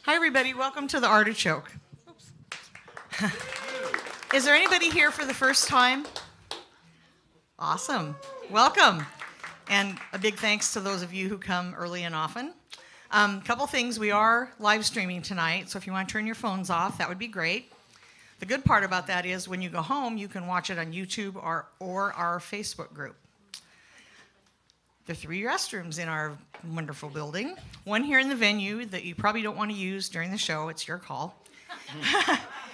Hi, everybody. Welcome to the Artichoke. Is there anybody here for the first time? Awesome. Welcome. And a big thanks to those of you who come early and often. Couple things. We are live streaming tonight, so if you want to turn your phones off, that would be great. The good part about that is when you go home, you can watch it on YouTube or our Facebook group. There are 3 restrooms in our wonderful building. One here in the venue that you probably don't want to use during the show. It's your call.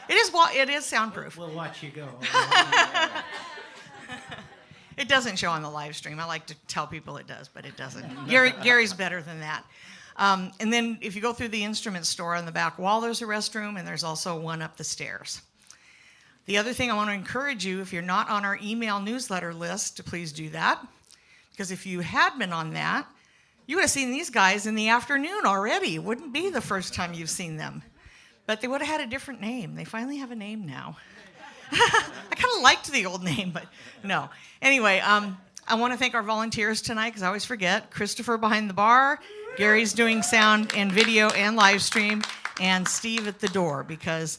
It is soundproof. We'll watch you go. It doesn't show on the live stream. I like to tell people it does, but it doesn't. Gary's better than that. And then if you go through the instrument store on the back wall, there's a restroom, and there's also one up the stairs. The other thing I want to encourage you, if you're not on our email newsletter list, to please do that. Because if you had been on that, you would have seen these guys in the afternoon already. It wouldn't be the first time you've seen them. But they would have had a different name. They finally have a name now. I kind of liked the old name, but no. Anyway, I want to thank our volunteers tonight, because I always forget. Christopher behind the bar, Gary's doing sound and video and live stream, and Steve at the door, because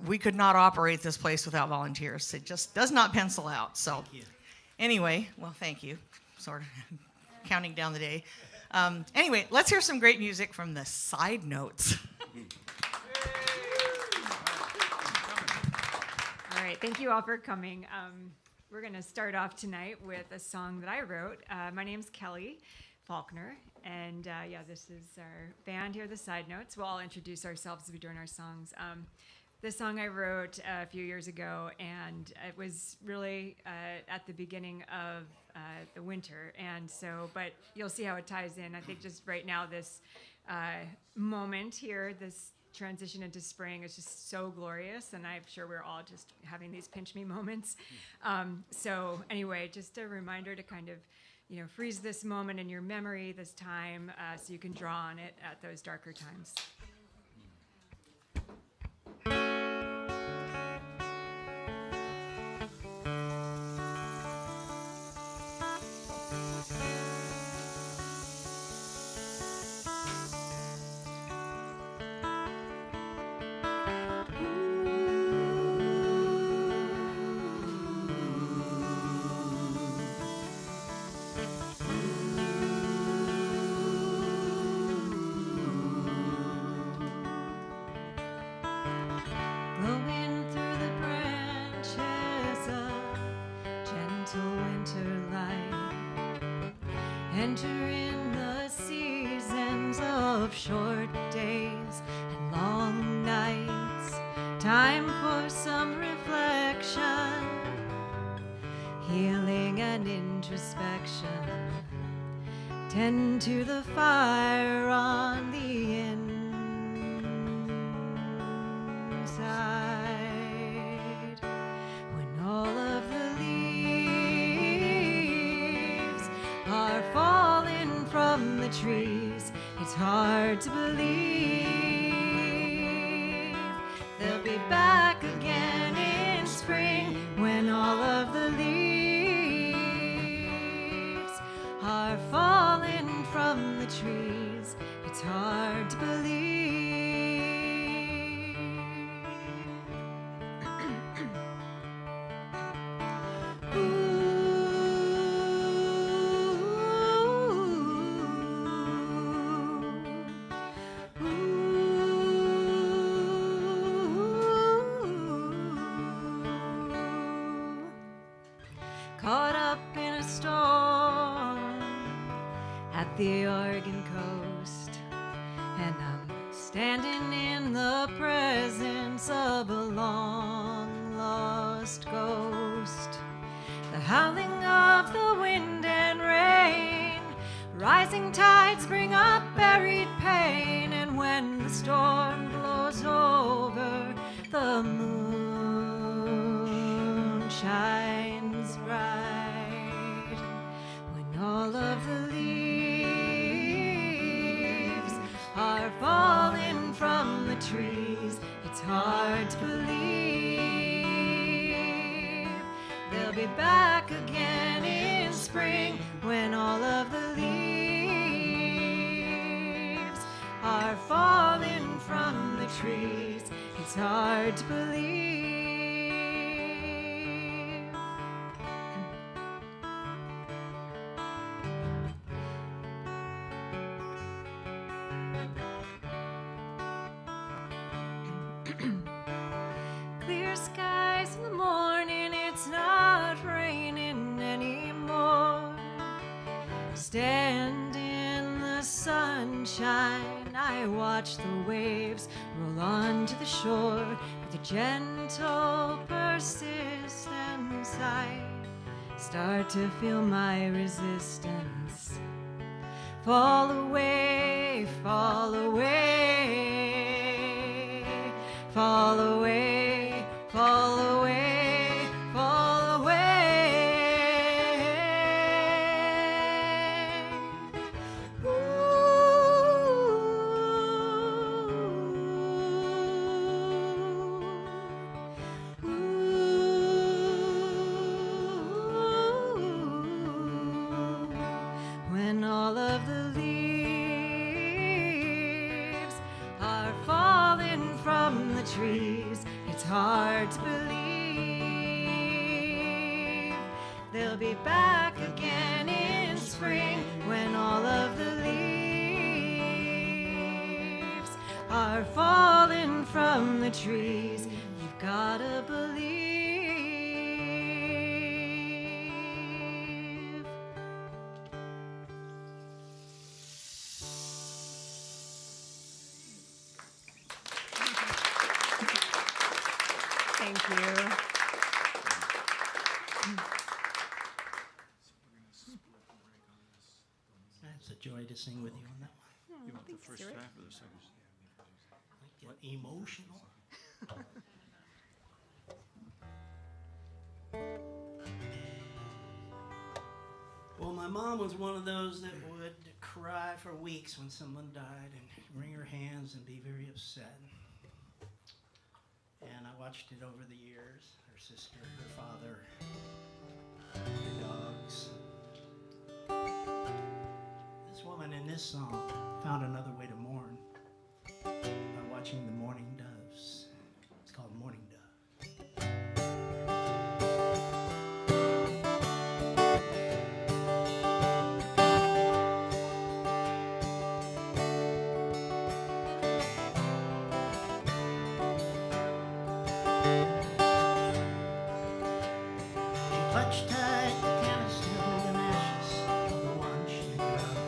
we could not operate this place without volunteers. It just does not pencil out. So anyway, well, thank you. Sort of counting down the day. Anyway, let's hear some great music from the Sidenotes. All right, thank you all for coming. We're going to start off tonight with a song that I wrote. My name's Kelley, Faulkner, and this is our band here, the Sidenotes. We'll all introduce ourselves as we doing our songs. This song I wrote a few years ago, and it was really at the beginning of the winter, and so, but you'll see how it ties in. I think just right now, this moment here, this transition into spring is just so glorious, and I'm sure we're all just having these pinch me moments. So anyway, just a reminder to kind of, freeze this moment in your memory, this time, so you can draw on it at those darker times. Enter in the seasons of short days and long nights, time for some reflection, healing and introspection. Tend to the fire on the inside, when all of the leaves are falling from the trees. It's hard to believe they'll be back again in spring, when all of the leaves are falling from the trees. It's hard to believe. Caught up in a storm at the Oregon coast, and I'm standing in the presence of a long lost ghost. The howling of the wind and rain, rising tides bring up buried pain, and when the storm blows over, the moon shines bright, when all of the leaves are falling from the trees. It's hard to believe they'll be back again in spring, when all of the leaves are falling from trees. It's hard to believe. Clear skies in the morning, it's not raining anymore. Stand in the sunshine, I watch the waves roll onto the shore with a gentle persistence. I start to feel my resistance fall away, fall away, fall away, fall away, fall away. When all of the leaves are falling from the trees, it's hard to believe they'll be back again in spring. When all of the leaves are falling from the trees, you've gotta believe. Thank you. It's a joy to sing with you on that one. You want the first half or the second? I get emotional. Well, my mom was one of those that would cry for weeks when someone died and wring her hands and be very upset. And I watched it over the years. Her sister, her father, her dogs. This woman in this song found another way to mourn by watching the mourning doves. It's called Mourning Dove. She clutched tight the canister and ashes of the one she loved,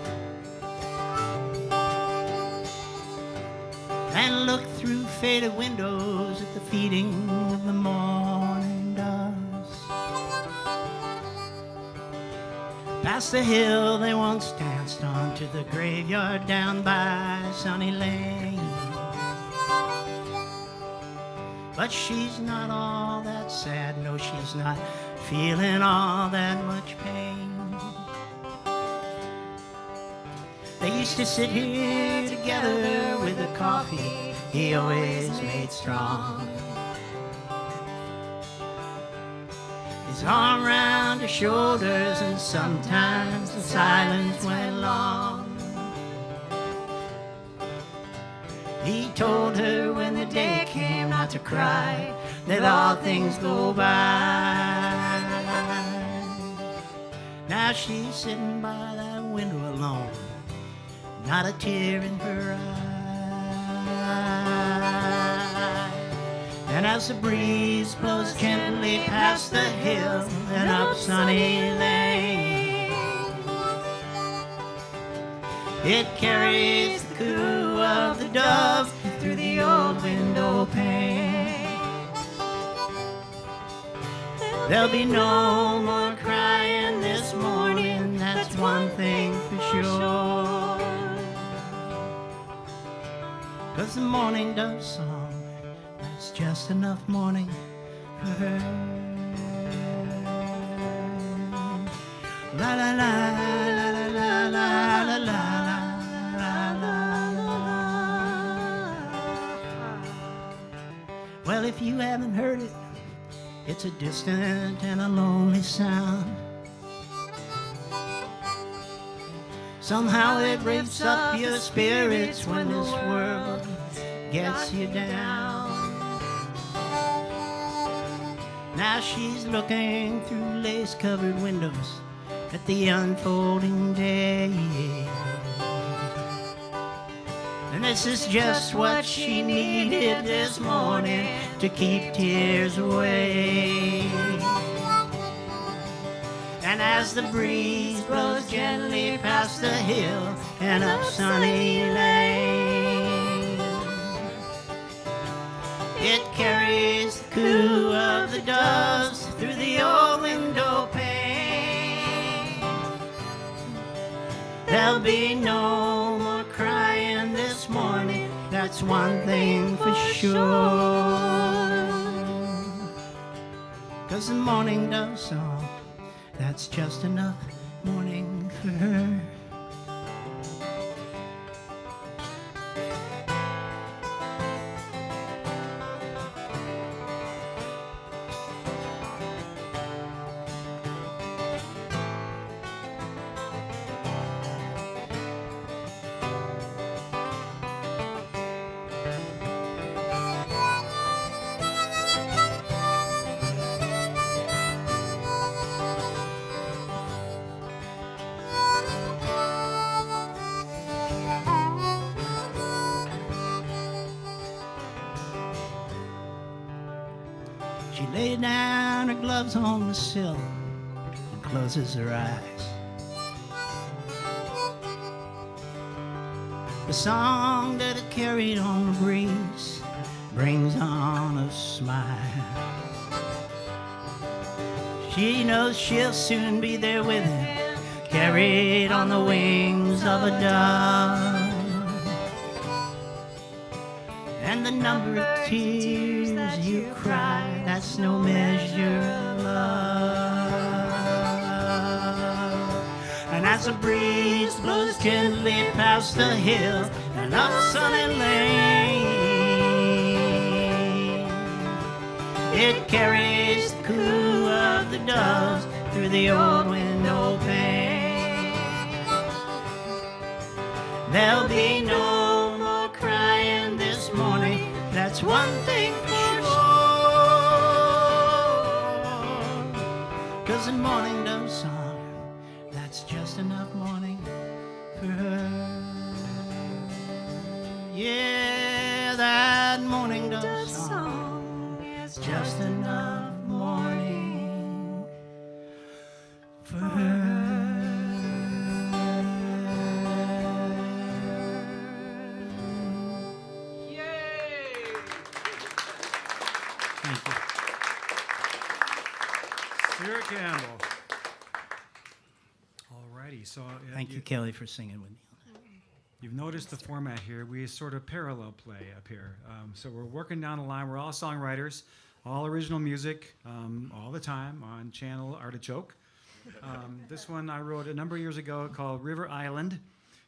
and looked through faded windows at the feeding of the morning doves. Past the hill they once danced on to the graveyard down by Sunny Lane. But she's not all that sad, no, she's not feeling all that much pain. They used to sit here together with the coffee he always made strong. His arm round her shoulders, and sometimes the silence went long. He told her when the day came not to cry, that all things go by. Now she's sitting by that window alone, not a tear in her eye. And as the breeze blows gently past the hill and up Sunny Lane, it carries the coo of the dove through the old window pane. There'll be no more crying this morning, that's one thing for sure. 'Cause the mourning dove song, that's just enough mourning for her. La la la la la la la la la. Well, if you haven't heard it, it's a distant and a lonely sound. Somehow it lifts up your spirits when this world gets you down. Now she's looking through lace-covered windows at the unfolding day. And this is just what she needed this morning to keep tears away. And as the breeze blows gently past the hill and up sunny lane, it carries the coo of the doves through the old window pane. There'll be no more crying this morning, that's one thing for sure. 'Cause the morning dove song, that's just enough morning for her. She laid down her gloves on the sill and closes her eyes. The song that it carried on the breeze brings on a smile. She knows she'll soon be there with him, carried on the wings of a dove. And the number of tears you cry, that's no measure of love. And as the breeze blows gently past the hill and up sunny lane, it carries the coo of the doves through the old window pane. There'll be no more crying this morning, that's one thing for sure. 'Cause the morning dove song, that's just enough morning for her. Yeah, that morning dove song is just enough morning for her. Stuart Campbell. Alrighty, so Thank you, Kelley, for singing with me. You've noticed the format here. We sort of parallel play up here. So we're working down the line. We're all songwriters, all original music, all the time on channel Artichoke. This one I wrote a number of years ago called River Island.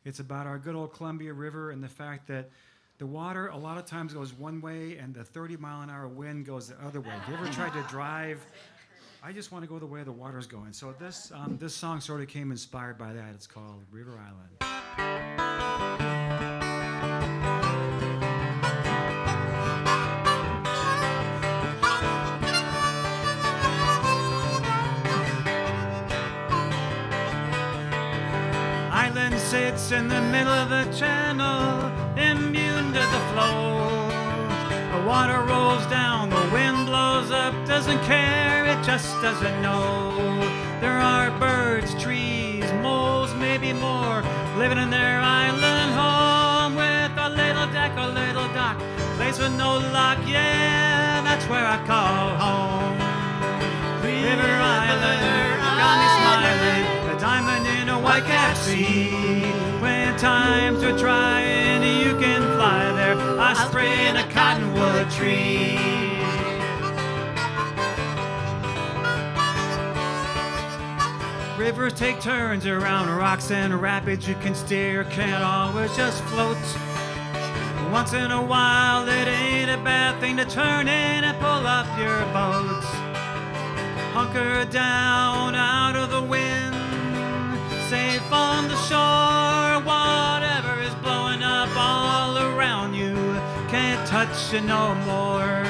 It's about our good old Columbia River and the fact that the water a lot of times goes one way and the 30-mile-an-hour wind goes the other way. Have you ever tried to drive? I just want to go the way the water's going. So this song sort of came inspired by that. It's called River Island. Island sits in the middle of the channel, immune to the flow. The water rolls down, the wind blows up, doesn't care, it just doesn't know. There are birds, trees, moles, maybe more, living in their island home with a little deck, a little dock, place with no lock, yeah, that's where I call home. River Island, got me smiling, a diamond in a white-capped sea. When times are trying, you can fly there, I spray in a cottonwood tree. Rivers take turns around rocks and rapids. You can steer, can't always just float. Once in a while, it ain't a bad thing to turn in and pull up your boat. Hunker down out of the wind, safe on the shore. Whatever is blowing up all around you can't touch you no more.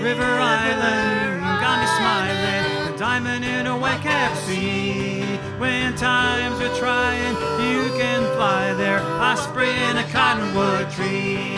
River Island got me smiling, a diamond in a white-capped sea. When times are trying, you can fly there, osprey in a cottonwood tree.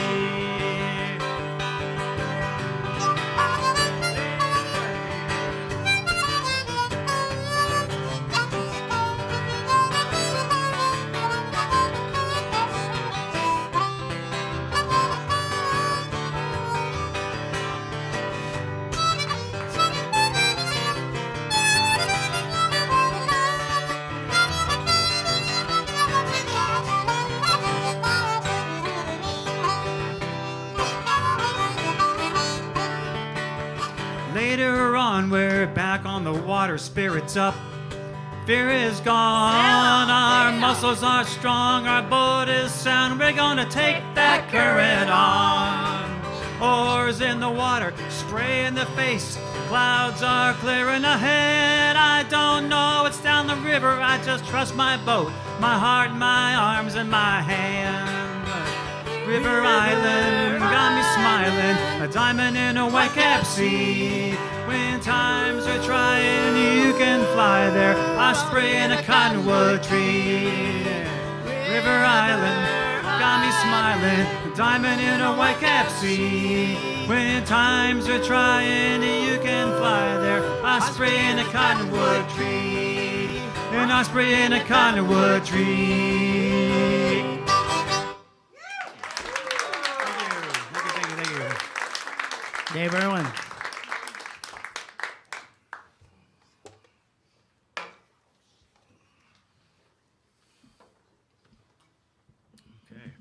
Later on, we're back on the water, spirits up. Fear is gone, our muscles are strong, our boat is sound. We're gonna take that current on. Oars in the water, spray in the face. Clouds are clearing ahead. I don't know what's down the river, I just trust my boat, my heart, my arms, and my hand. River Island got me smiling, a diamond in a white-capped sea. When times are trying, you can fly there, osprey in a cottonwood tree. River Island got me smiling, a diamond in a white-capped sea. When times are trying, you can fly there, osprey in a cottonwood tree. An osprey in a cottonwood tree. Dave Irwin. Okay.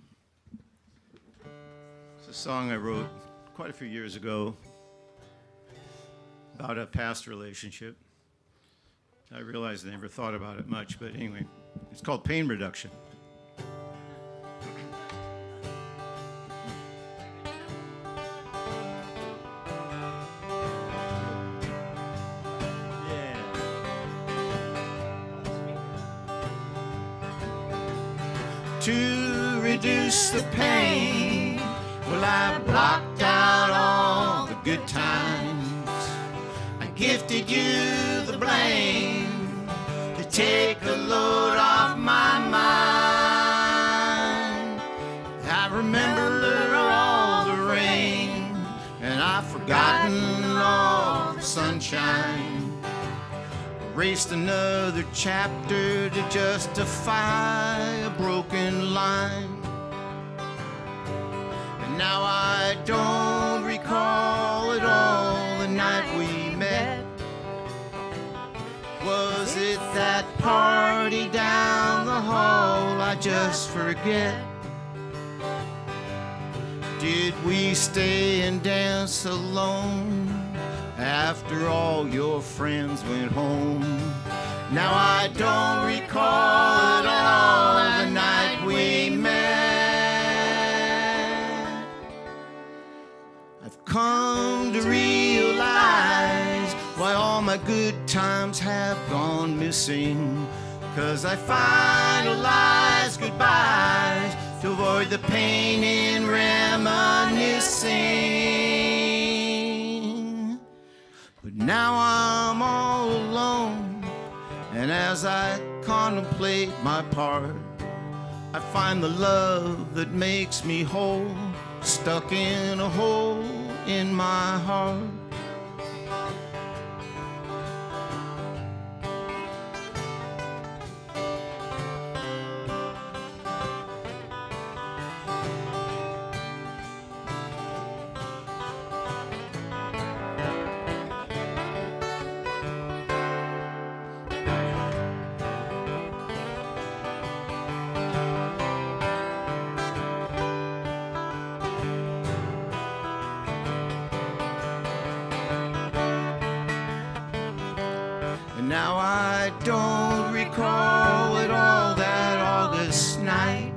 It's a song I wrote quite a few years ago about a past relationship. I realized I never thought about it much, but anyway, it's called Pain Reduction. To reduce the pain, well, I blocked out all the good times. I gifted you the blame to take a load off my mind. I remember all the rain, and I've forgotten all the sunshine. Erased another chapter to justify a broken line. And now I don't recall at all the night we met. Was it that party down the hall? I just forget. Did we stay and dance alone after all your friends went home? Now I don't recall at all the night we met. I've come to realize why all my good times have gone missing, 'cause I finalized goodbyes to avoid the pain in reminiscing. But now I'm all alone, and as I contemplate my part, I find the love that makes me whole, stuck in a hole in my heart. Now I don't recall at all that August night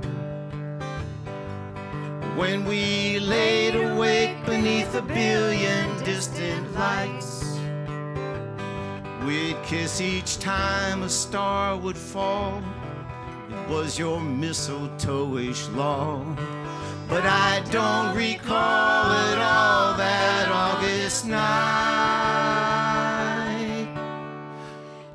when we laid awake beneath a billion distant lights. We'd kiss each time a star would fall. It was your mistletoe-ish law. but I don't recall at all that August night.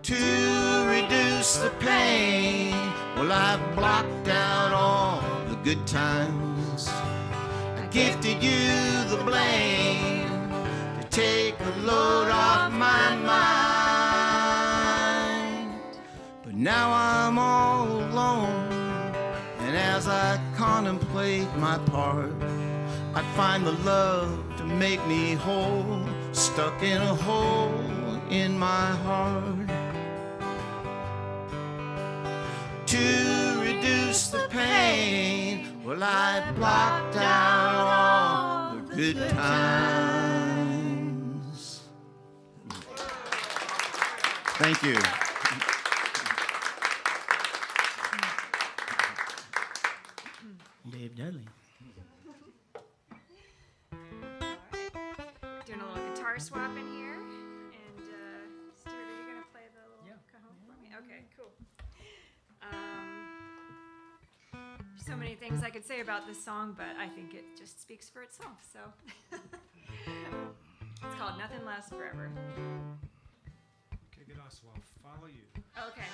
To reduce the pain, well, I've blocked out all the good times. I gifted you the blame to take the load off my mind. But now I'm all alone, and as I contemplate my part, I find the love to make me whole, stuck in a hole in my heart. To reduce the pain, well, I blocked out all the good times. Thank you. Dave Dudley. Doing a little guitar swap in here. And Stuart, are you going to play the little cajon for me? Okay, cool. So many things I could say about this song, but I think it just speaks for itself. So it's called Nothing Lasts Forever. Okay, good. So I'll follow you. Okay.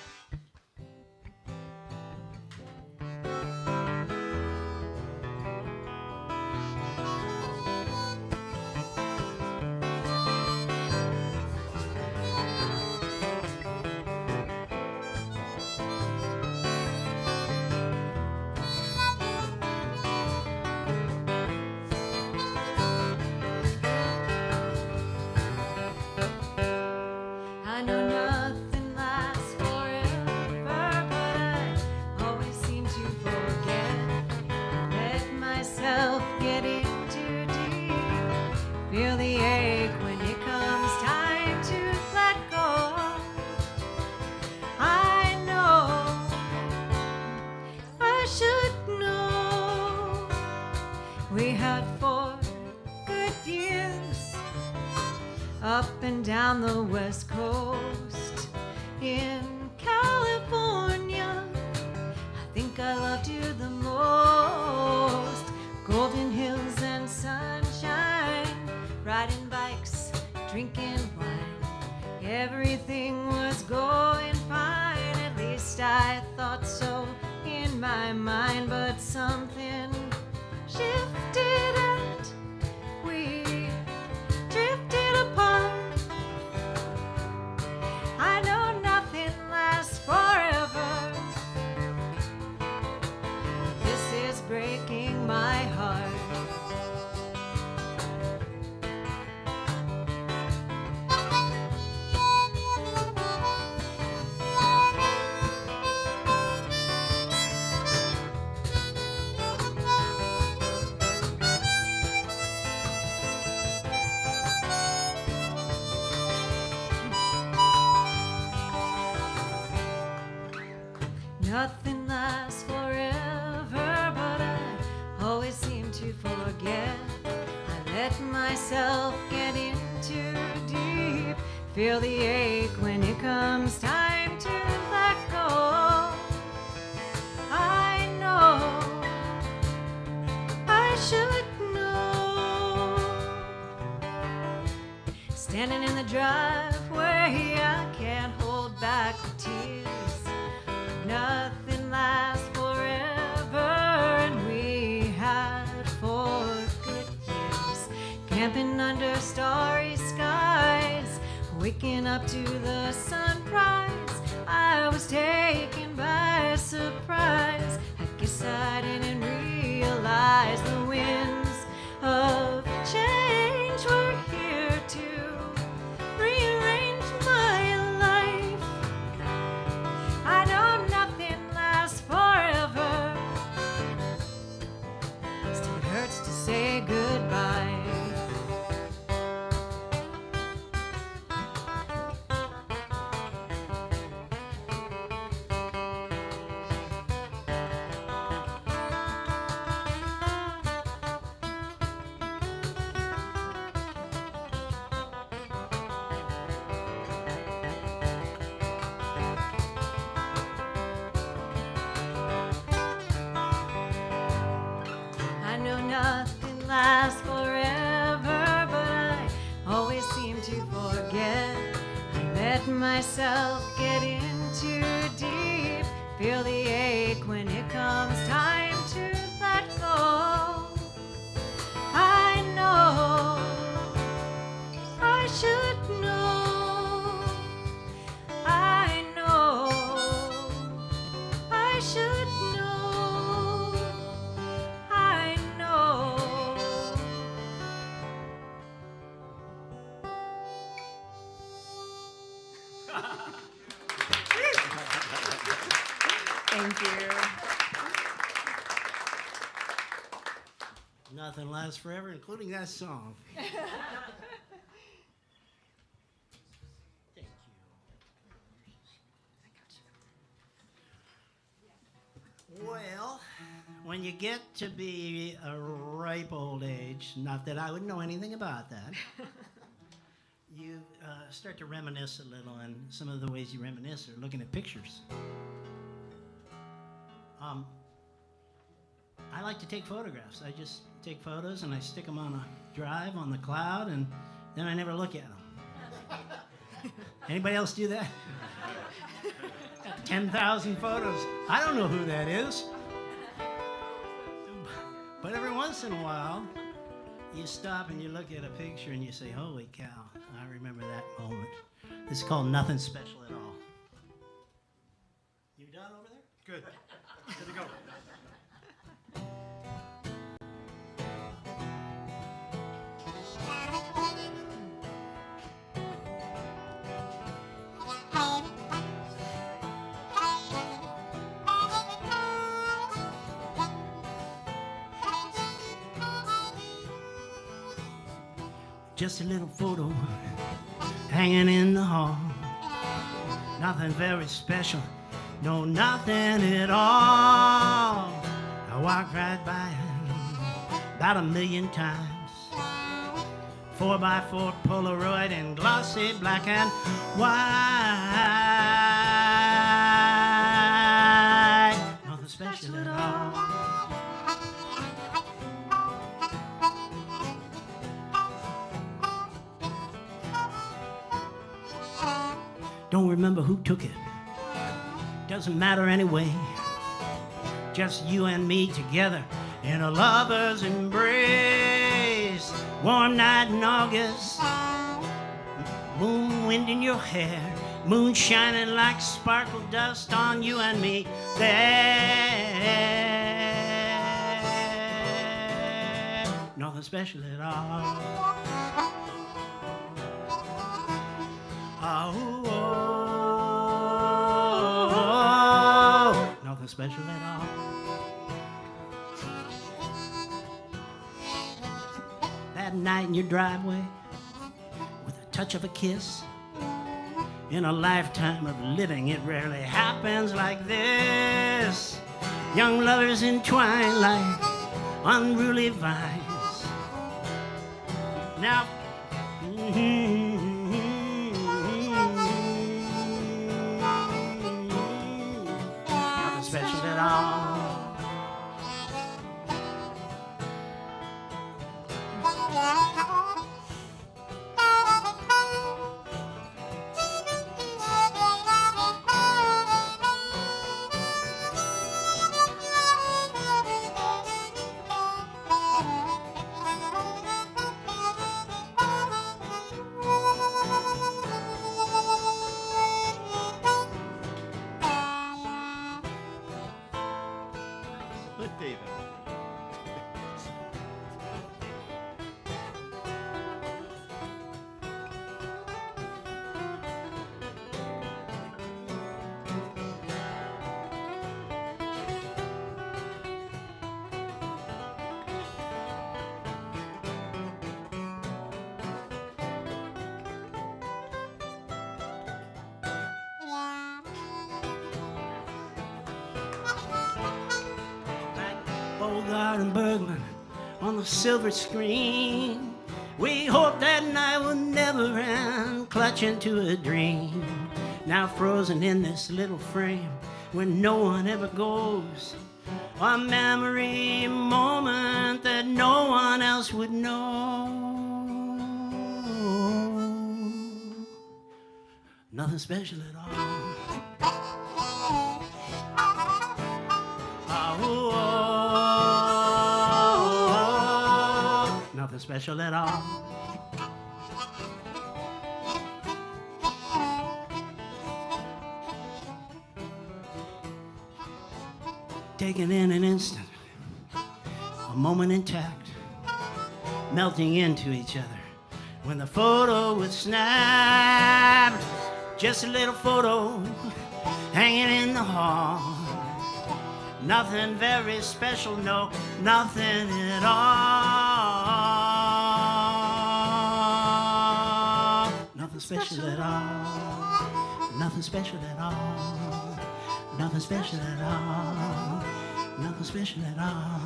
I know nothing lasts forever, but I always seem to forget. Let myself get in too deep. Feel the ache when it comes time to let go. I know I should know. We had 4 good years up and down the West Coast. In California, I think I loved you the most. Golden hills and sunshine, riding bikes, drinking wine. Everything was going fine, at least I thought so in my mind. But something shifted and we drifted apart. I know nothing lasts forever. This is breaking my heart. Nothing lasts forever, but I always seem to forget. I let myself get in too deep. Feel the ache when it comes time to let go. I know I should know. Standing in the driveway, I can't hold back the tears. Nothing lasts forever, and we had 4 good years. Camping under starry skies, waking up to the sunrise. I was taken by surprise. I guess I didn't realize the winds of change were here to rearrange my life. I know nothing lasts forever. Still it hurts to say goodbye. know nothing lasts forever, but I always seem to forget. I let myself get in too deep, feel the ache when it comes time to let go. I know I should know. I know I should know. I know. Thank you. Nothing lasts forever, including that song. Thank you. Well, when you get to be a ripe old age, not that I would know anything about that, you start to reminisce a little, and some of the ways you reminisce are looking at pictures. I like to take photographs. I just take photos and I stick them on a drive on the cloud, and then I never look at them. Anybody else do that? 10,000 photos. I don't know who that is. But every once in a while, you stop and you look at a picture and you say, holy cow, I remember that moment. This is called Nothing Special at All. You done over there? Good. Good to go. Just a little photo hanging in the hall. Nothing very special, no, nothing at all. I walked right by it about 1,000,000 times. 4x4 Polaroid in glossy black and white. Nothing special at all. Don't remember who took it. Doesn't matter anyway. Just you and me together in a lover's embrace. Warm night in August. Moon wind in your hair. Moon shining like sparkle dust on you and me there. Nothing special at all. Oh, nothing special at all. That night in your driveway, with a touch of a kiss. In a lifetime of living, it rarely happens like this. Young lovers entwined like unruly vines. Now, nothing special at all. Look, David. Bogart and Bergman on the silver screen. We hope that night will never end, clutching to a dream. Now frozen in this little frame where no one ever goes. a memory moment that no one else would know. Nothing special at all. Nothing special at all. Taken in an instant, a moment intact, melting into each other. When the photo was snapped, just a little photo hanging in the hall. Nothing very special, no, nothing at all. Nothing special at all. Nothing special at all. Nothing special at all. Nothing special at all.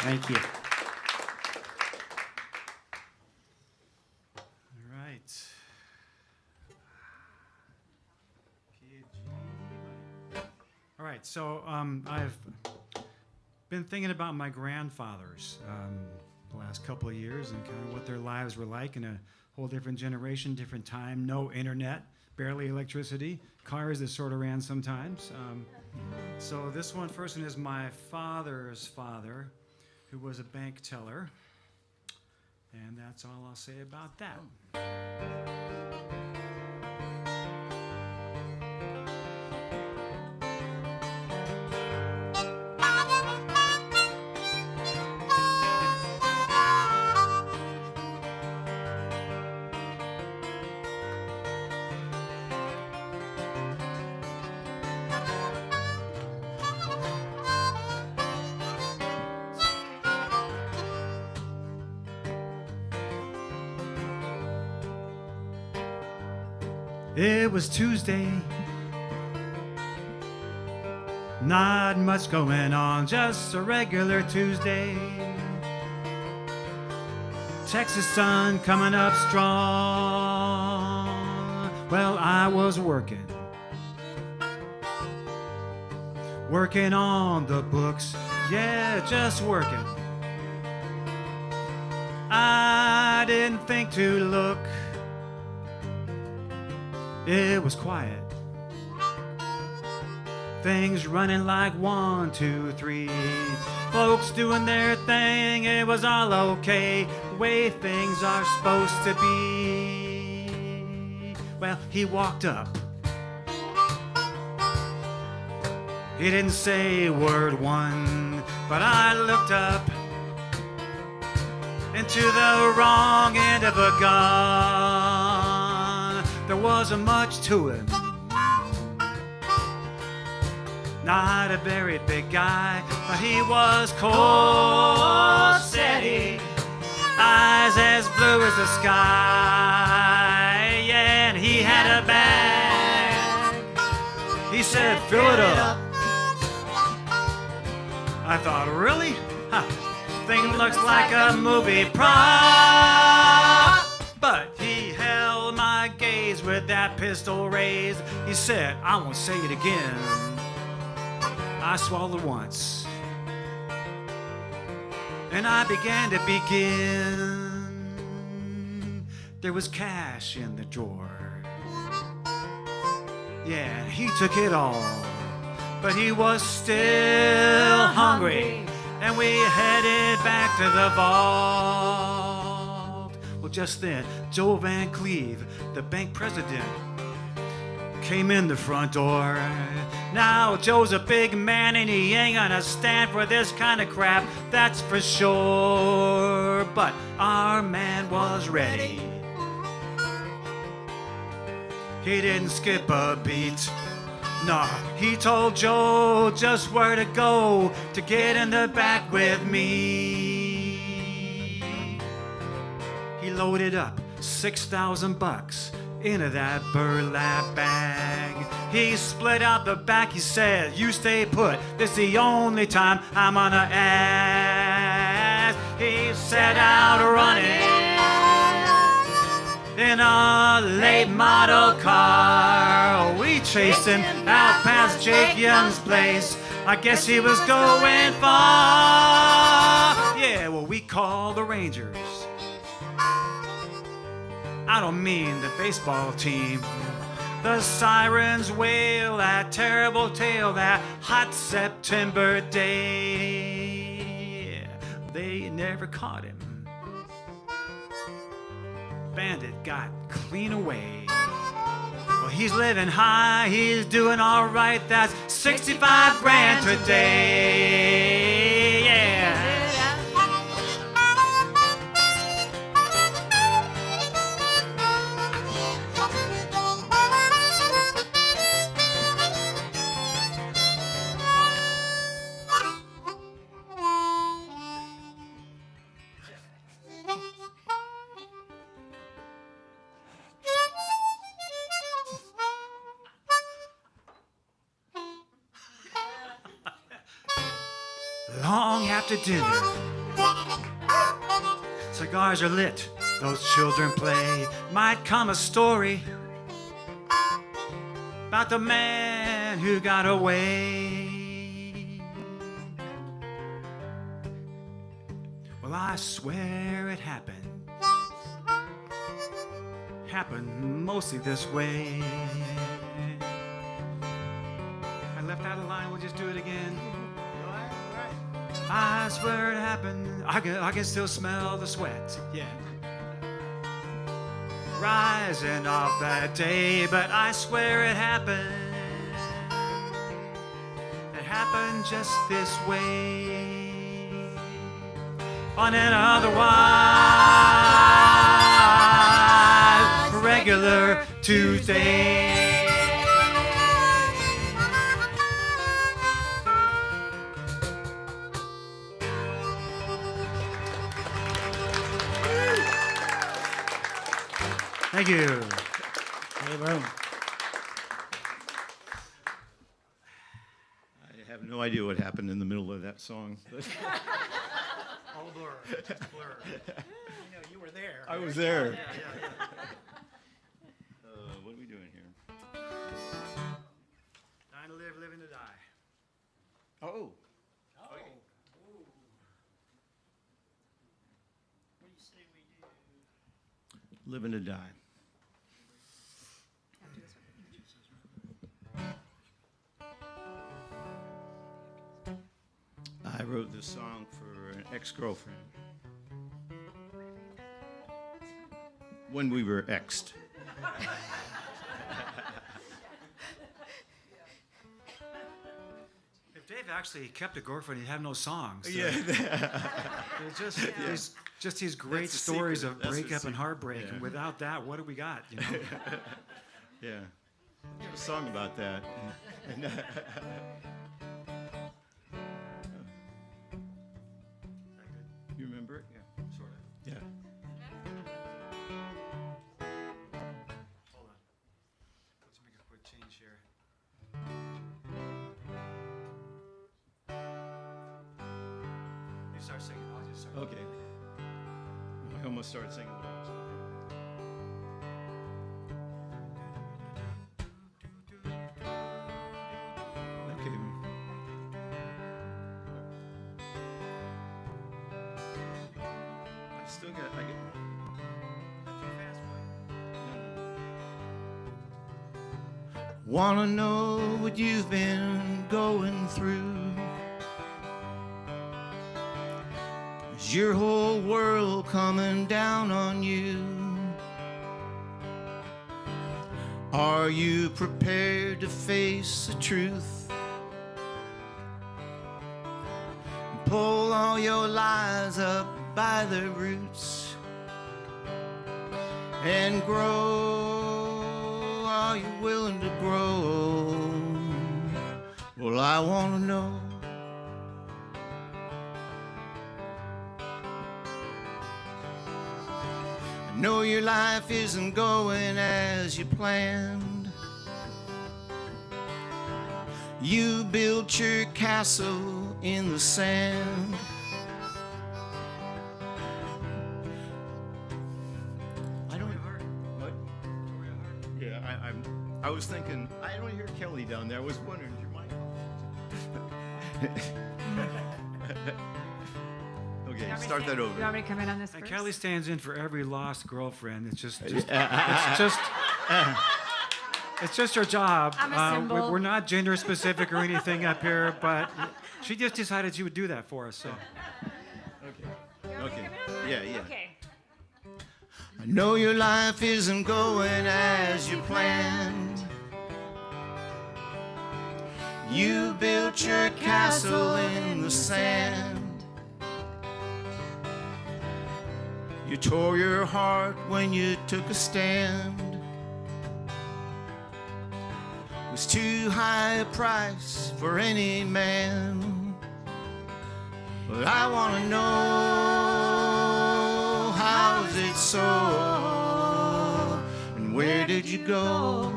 Thank you. All right. All right, so I've been thinking about my grandfathers the last couple of years and kind of what their lives were like in a whole different generation, different time, no internet, barely electricity, cars that sort of ran sometimes. So this first one is my father's father, who was a bank teller, and that's all I'll say about that. It was Tuesday, not much going on, just a regular Tuesday. Texas sun coming up strong. Well, I was working on the books, yeah, just working. I didn't think to look. It was quiet. Things running like 1, 2, 3. Folks doing their thing, it was all okay. The way things are supposed to be. Well, he walked up. He didn't say word one, but I looked up into the wrong end of a gun. There wasn't much to him. Not a very big guy, but he was cold, steady, eyes as blue as the sky. Yeah, and he had a bag. He said, "Fill it up." I thought, really? Huh. Thing looks like a movie prop. But he held my gaze with that pistol raised. He said, "I won't say it again." I swallowed once, and I began to begin. There was cash in the drawer. Yeah, he took it all, but he was still hungry, and we headed back to the vault. Well, just then, Joe Van Cleve, the bank president, came in the front door. Now, Joe's a big man and he ain't gonna stand for this kind of crap, that's for sure. But our man was ready. He didn't skip a beat. Nah, he told Joe just where to go to get in the back with me. He loaded up $6,000 into that burlap bag. He split out the back, he said, you stay put, this is the only time I'm gonna ask. He set out running in a late model car. We chased him out past Jake Young's place. I guess he was going far. Yeah, well, we called the Rangers. I don't mean the baseball team. The sirens wail that terrible tale that hot September day. They never caught him. Bandit got clean away. Well, he's living high, he's doing all right. That's 65 grand today. Yeah. Long after dinner, cigars are lit, those children play. Might come a story about the man who got away. Well, I swear it happened mostly this way. I left out a line, we'll just do it again. I swear it happened. I can still smell the sweat. Yeah. Rising off that day, but I swear it happened. It happened just this way. On an otherwise regular Tuesday. Thank you. Hey, bro. I have no idea what happened in the middle of that song. All blur. Just blur. You were there. I was there. Yeah. What are we doing here? Dying to live, living to die. Oh. What do you say we do? Living to die. I wrote this song for an ex-girlfriend. When we were exed. If Dave actually kept a girlfriend, he'd have no songs. So Yeah. There's just these great That's the stories secret. of That's the breakup and secret. heartbreak. Yeah. And without that, what do we got? You know? Yeah. I have a song about that. You remember it? Yeah, sort of. Yeah. Hold on. Let's make a quick change here. You start singing. I'll just start. Okay. I almost started singing what I was going to do. Okay. I still got. I get. Not too fast, boy. Wanna know what you've been going through? Is your whole world coming down on you? Are you prepared to face the truth? Pull all your lies up by the roots and grow. Are you willing to grow? Well, I want to know. know your life isn't going as you planned. You built your castle in the sand. I don't what? Yeah, I was thinking I don't hear Kelley down there. I was wondering, is your mic off? Okay, start that over. You want me to come in on this And first? Kelley stands in for every lost girlfriend. It's just it's just her job. I'm a symbol. We're not gender specific or anything up here, but she just decided she would do that for us. So Okay. Yeah. Okay. I know your life isn't going as you planned. You built your castle in the sand. You tore your heart when you took a stand. It was too high a price for any man. But I want to know, how is it so? And where did you go?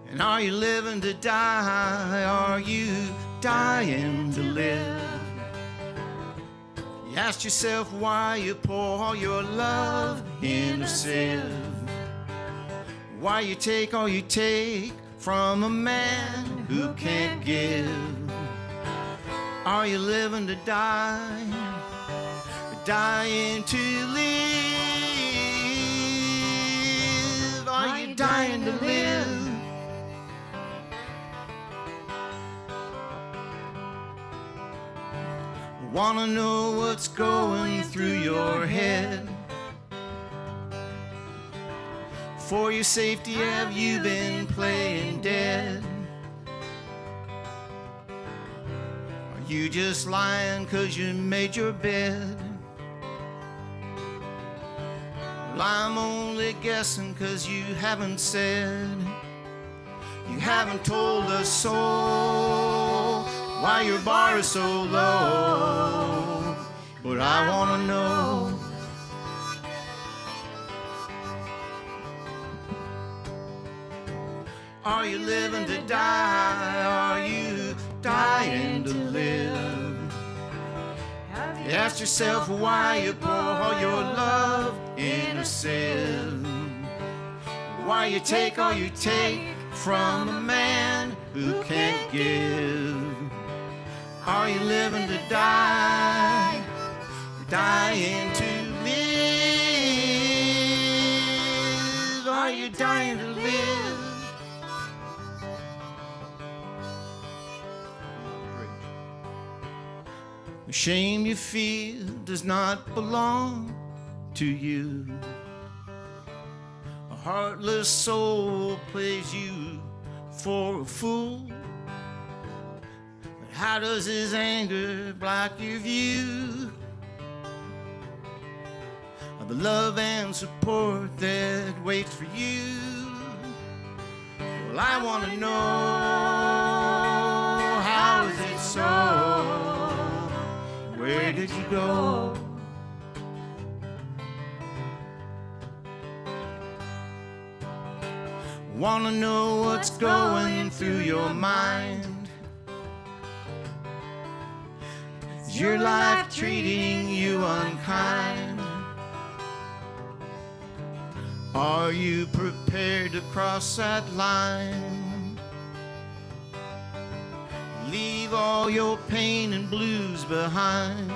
And are you living to die? Are you dying to live? You asked yourself why you pour all your love in a sieve. Why you take all you take from a man who can't give? Are you living to die? Or dying to live? Are you dying to live? Wanna know what's going through your head? For your safety, have you been playing dead? Are you just lying 'cause you made your bed? Well, I'm only guessing 'cause you haven't said. You haven't told us so. Why your bar is so low, but I wanna know. Are you living to die? Are you dying to live? You asked yourself why you pour all your love in a sieve. Why you take all you take from a man who can't give? Are you living to die, or dying to live? Are you dying to live? The shame you feel does not belong to you. A heartless soul plays you for a fool. How does his anger block your view of the love and support that waits for you? Well, I want to know, how is it so? Where did you go? Want to know what's going through your mind? Is your life treating you unkind? Are you prepared to cross that line? Leave all your pain and blues behind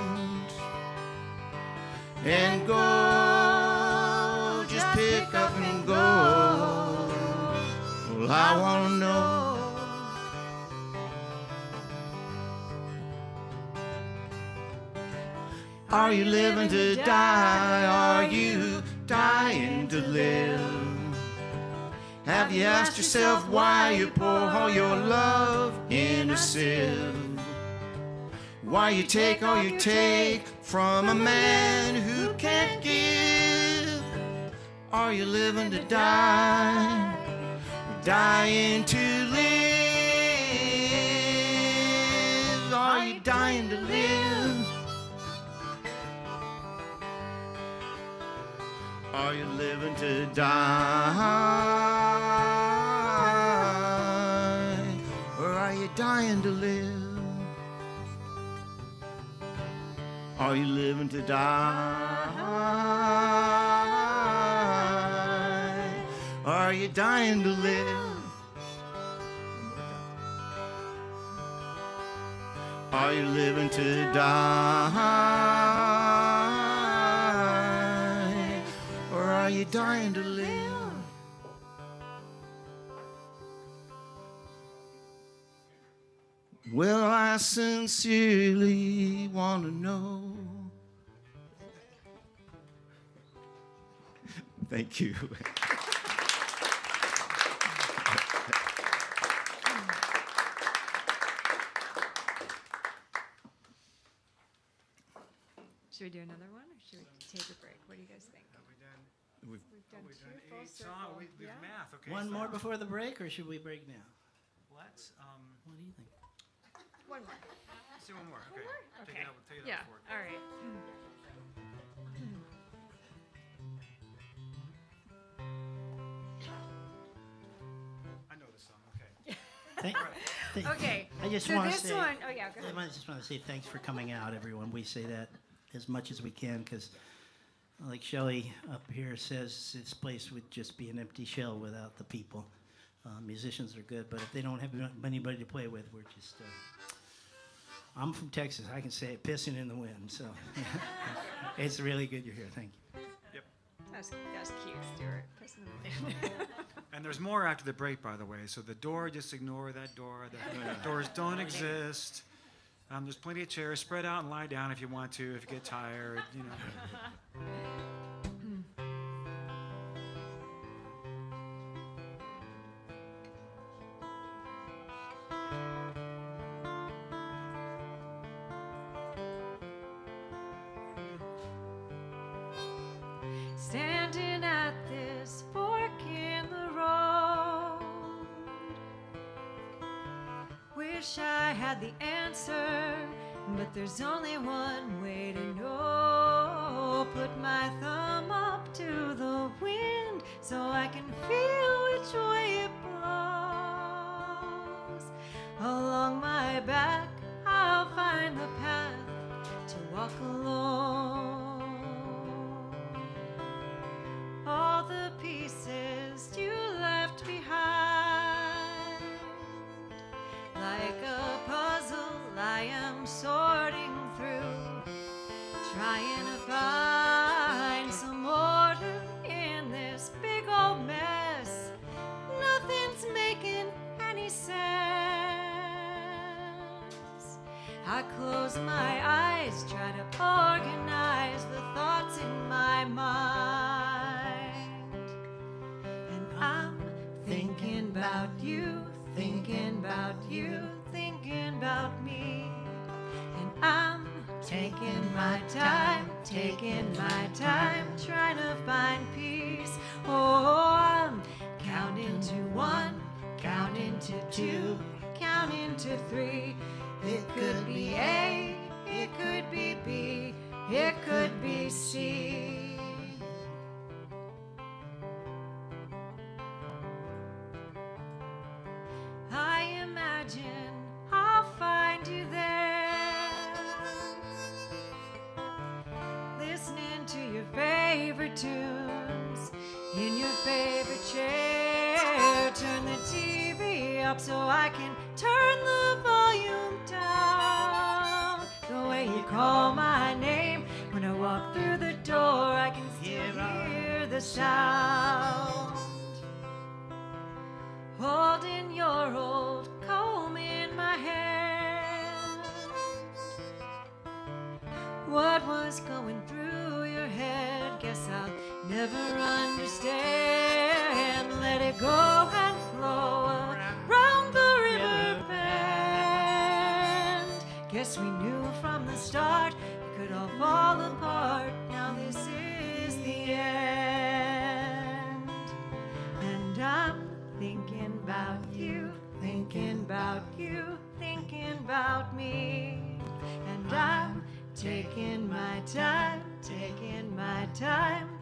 and go, just pick up and go. Well, I want to know. Are you living to die? Are you dying to live? Have you asked yourself why you pour all your love in a sieve? Why you take all you take from a man who can't give? Are you living to die? Or dying to live? Are you dying to live? Are you living to die? Or are you dying to live? Are you living to die? Or are you dying to live? Are you living to die? Or are you dying to live? Well, I sincerely want to know. Thank you. Should we do another one, or should we take a break? What do you guys think? We've We've done two Done full 8 circle. songs. We've Yeah? math. Okay. One so more before the break, or should we break now? Let's What do you think? One more. let's do one more. Okay. Take Okay. it out. Take it Yeah. out for it. All right. I know this song. Okay. Okay. I just so want to this say. one, oh yeah, go ahead. I just want to say thanks for coming out, everyone. We say that as much as we can because, like Shelley up here says, this place would just be an empty shell without the people. Musicians are good, but if they don't have anybody to play with, we're just. I'm from Texas. I can say it, pissing in the wind. So it's really good you're here. Thank you. Yep. That's cute, Stuart. Pissing in the wind. And there's more after the break, by the way. So the door, just ignore that door. The doors don't exist. There's plenty of chairs. Spread out and lie down if you want to. If you get tired, you know. Standing at this fork in the road, wish I had the answer, but there's only one way to know. Put my thumb up to the wind so I can feel which way it blows. Along my back I'll find the path to walk alone. All the pieces you left behind, like a puzzle I am sorting through, trying to find some order in this big old mess. Nothing's making any sense. I close my eyes, try to organize the thoughts in my mind, and I'm thinking about you, thinking about you, thinking about me, and I'm taking my time, trying to find peace. Oh, I'm counting to 1, counting to 2, counting to 3. It could be A, it could be B, it could be C. I imagine I'll find you there, listening to your favorite tunes in your favorite chair. Turn the TV up so I can turn the volume down. The way you call my name when I walk through the door, I can still hear the sound. Holding your old comb in my hand. What was going through your head? Guess I'll never understand. Let it go and flow around the river bend. Guess we knew from the start it could all fall apart. Now this is the end. And I'm thinking about you, thinking about you, thinking about me. And I'm taking my time,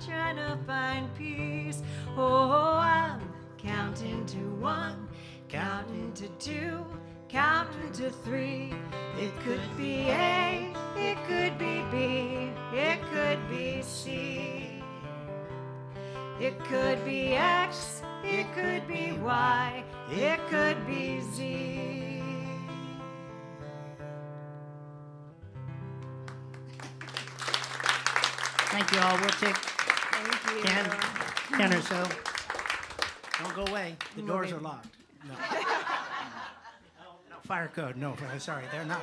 trying to find peace. Oh, I'm counting to 1, counting to 2, counting to 3. It could be A, it could be B, it could be C. It could be X, it could be Y, it could be Z. Thank you all. We'll take Thank you. 10 or so. Don't go away. The doors are locked. No. No, fire code. No, sorry, they're not.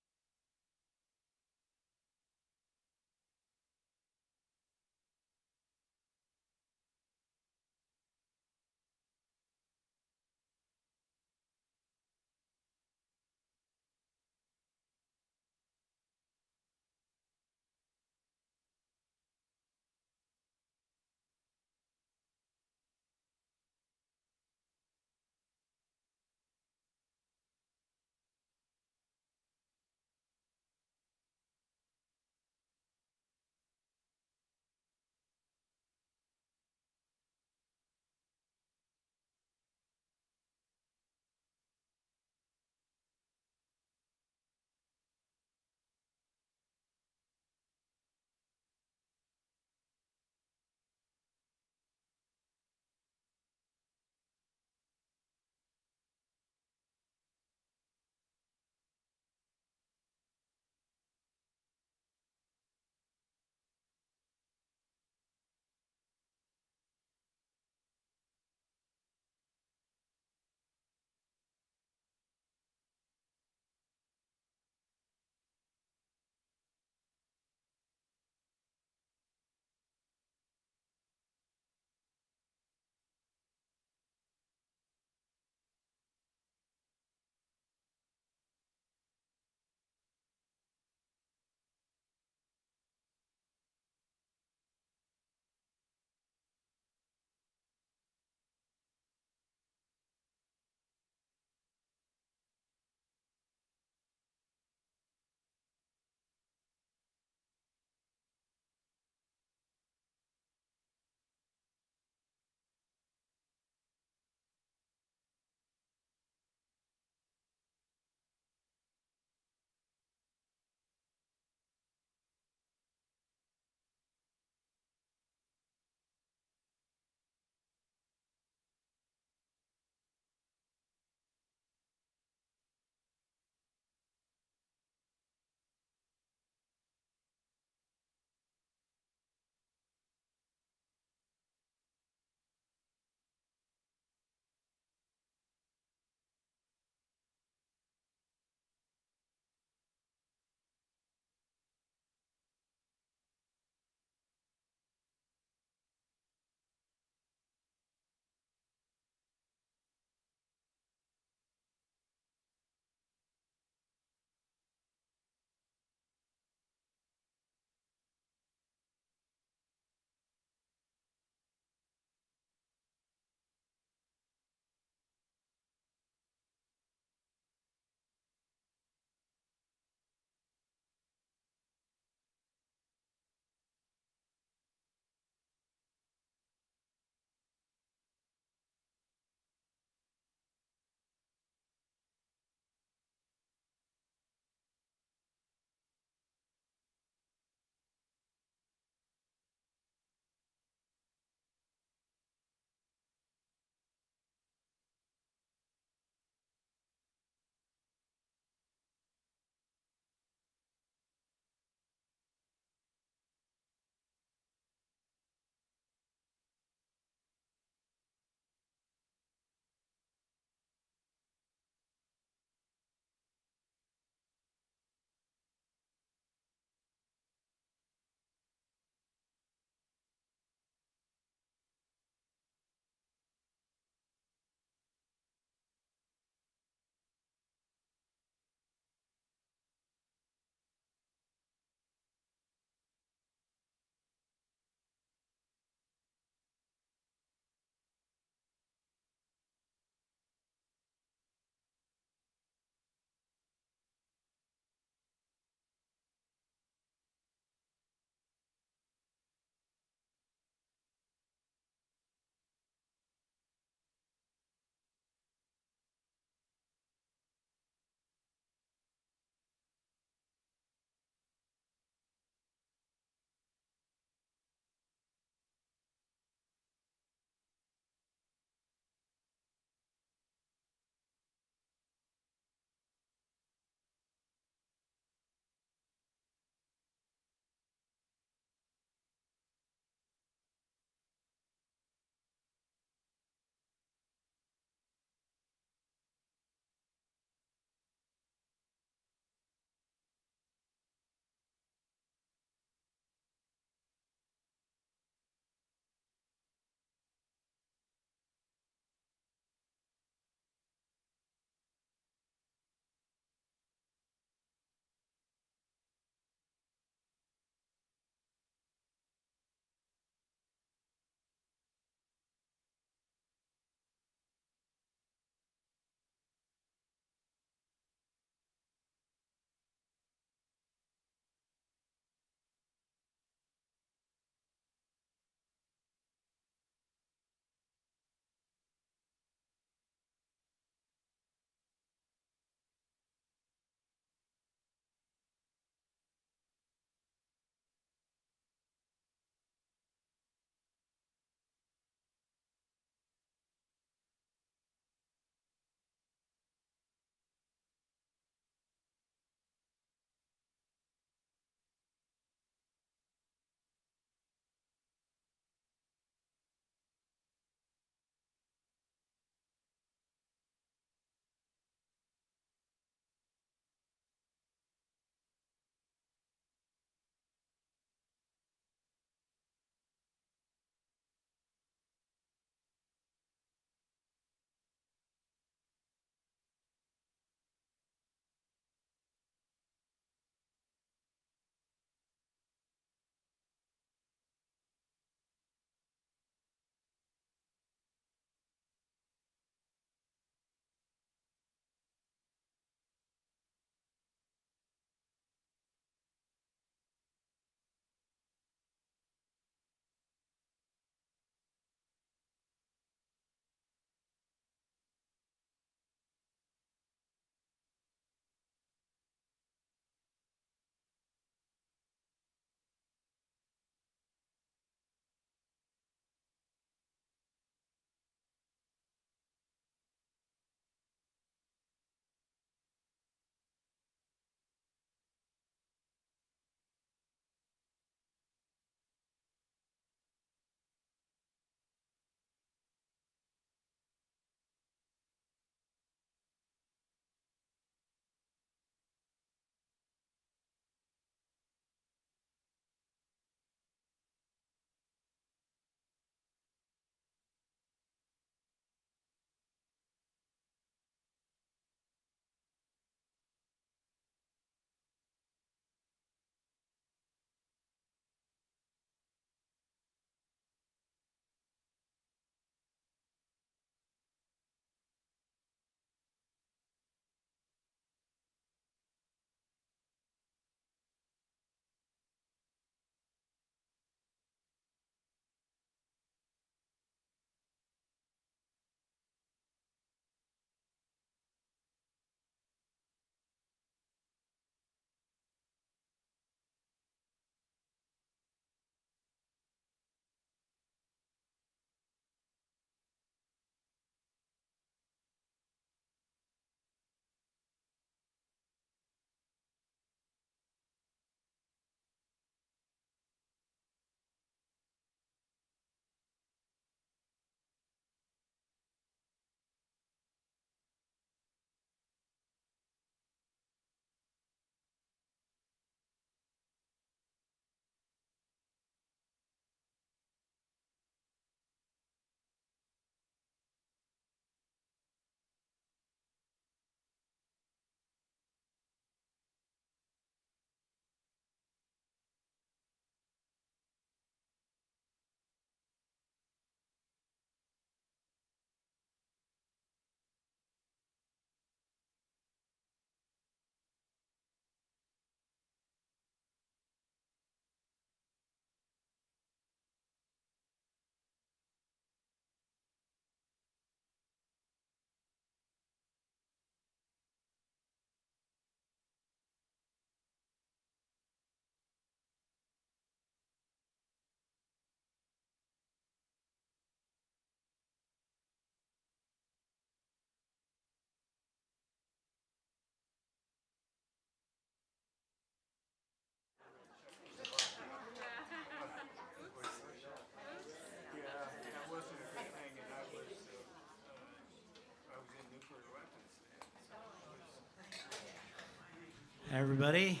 Everybody,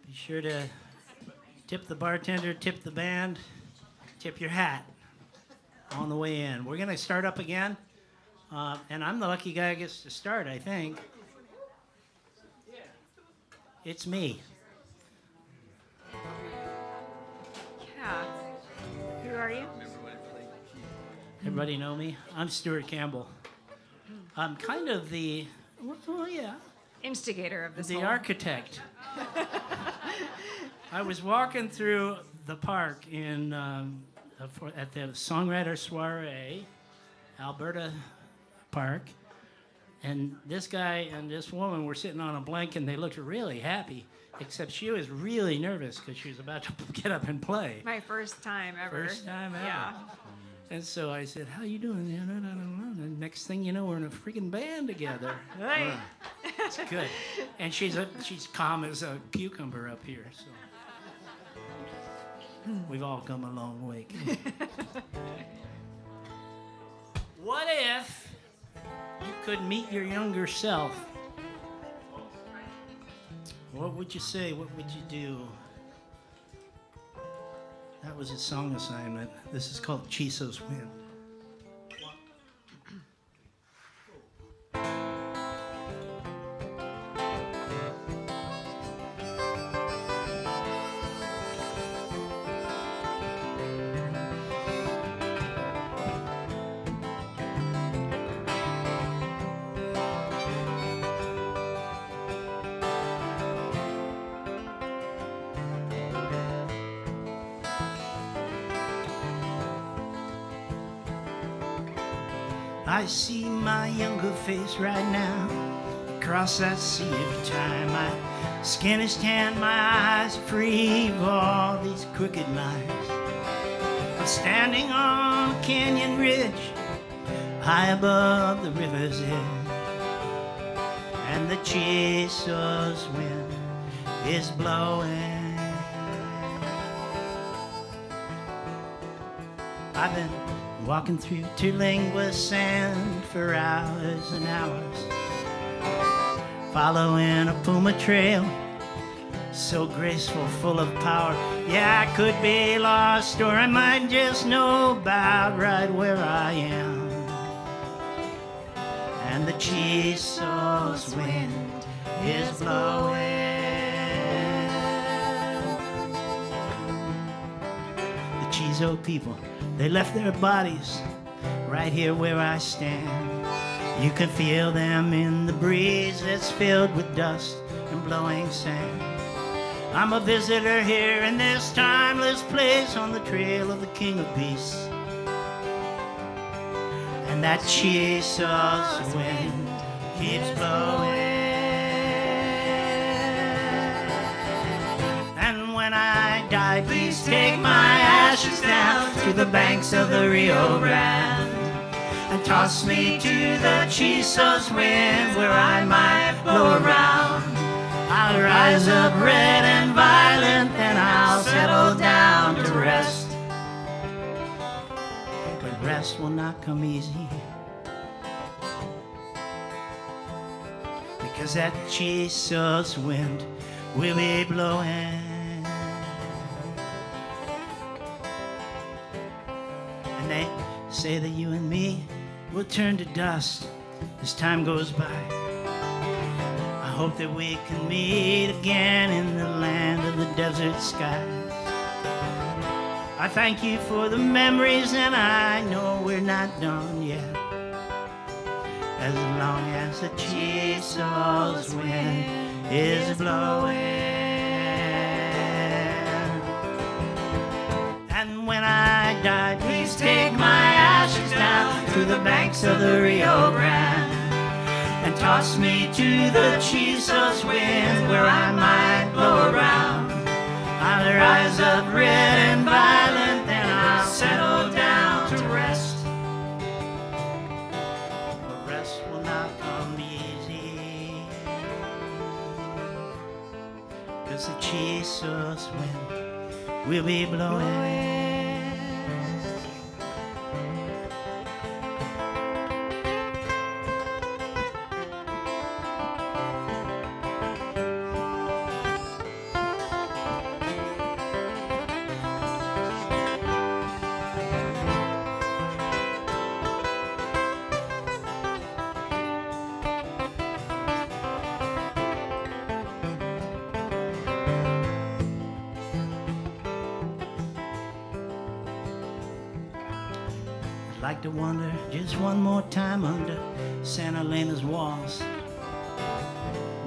be sure to tip the bartender, tip the band, tip your hat on the way in. We're going to start up again, and I'm the lucky guy who gets to start, I think. It's me. Yeah. Who are you? Everybody know me? I'm Stuart Campbell. I'm kind of the, Instigator of this the whole- architect. I was walking through the park at the Songwriter Soiree, Alberta Park, and this guy and this woman were sitting on a blanket, and they looked really happy, except she was really nervous because she was about to get up and play. My first time ever. First time ever. Yeah. And so I said, "How you doing?" And next thing you know, we're in a freaking band together. Hey. It's good. And she's calm as a cucumber up here. So we've all come a long way. What if you could meet your younger self? What would you say? What would you do? That was a song assignment. This is called Chiso's Wind. I see my younger face right now across that sea of time. My skin is tan, my eyes are free of all these crooked lines. I'm standing on a canyon ridge high above the river's edge, and the Chiso's wind is blowing. I've been walking through Terlingua sand for hours and hours, following a puma trail, so graceful, full of power. Yeah, I could be lost, or I might just know about right where I am. And the Chiso's wind is blowing. The Chiso people, they left their bodies right here where I stand. You can feel them in the breeze that's filled with dust and blowing sand. I'm a visitor here in this timeless place on the trail of the King of Beasts. And that Chiso's wind keeps blowing. And when I die, please take my ashes down to the banks of the Rio Grande and toss me to the Chiso's wind where I might blow around. I'll rise up red and violent, then I'll settle down to rest. But rest will not come easy, because that Chiso's wind will be blowing. And they say that you and me will turn to dust as time goes by. I hope that we can meet again in the land of the desert skies. I thank you for the memories, and I know we're not done yet. As long as the Chiso's wind is blowing. And when I die, please take my ashes down to the banks of the Rio Grande and toss me to the Chiso's wind where I might blow around. I'll rise up red and violent, then I'll settle down to rest. But rest will not come easy, 'cause the Chiso's wind will be blowing. like to wander just one more time under Santa Elena's walls,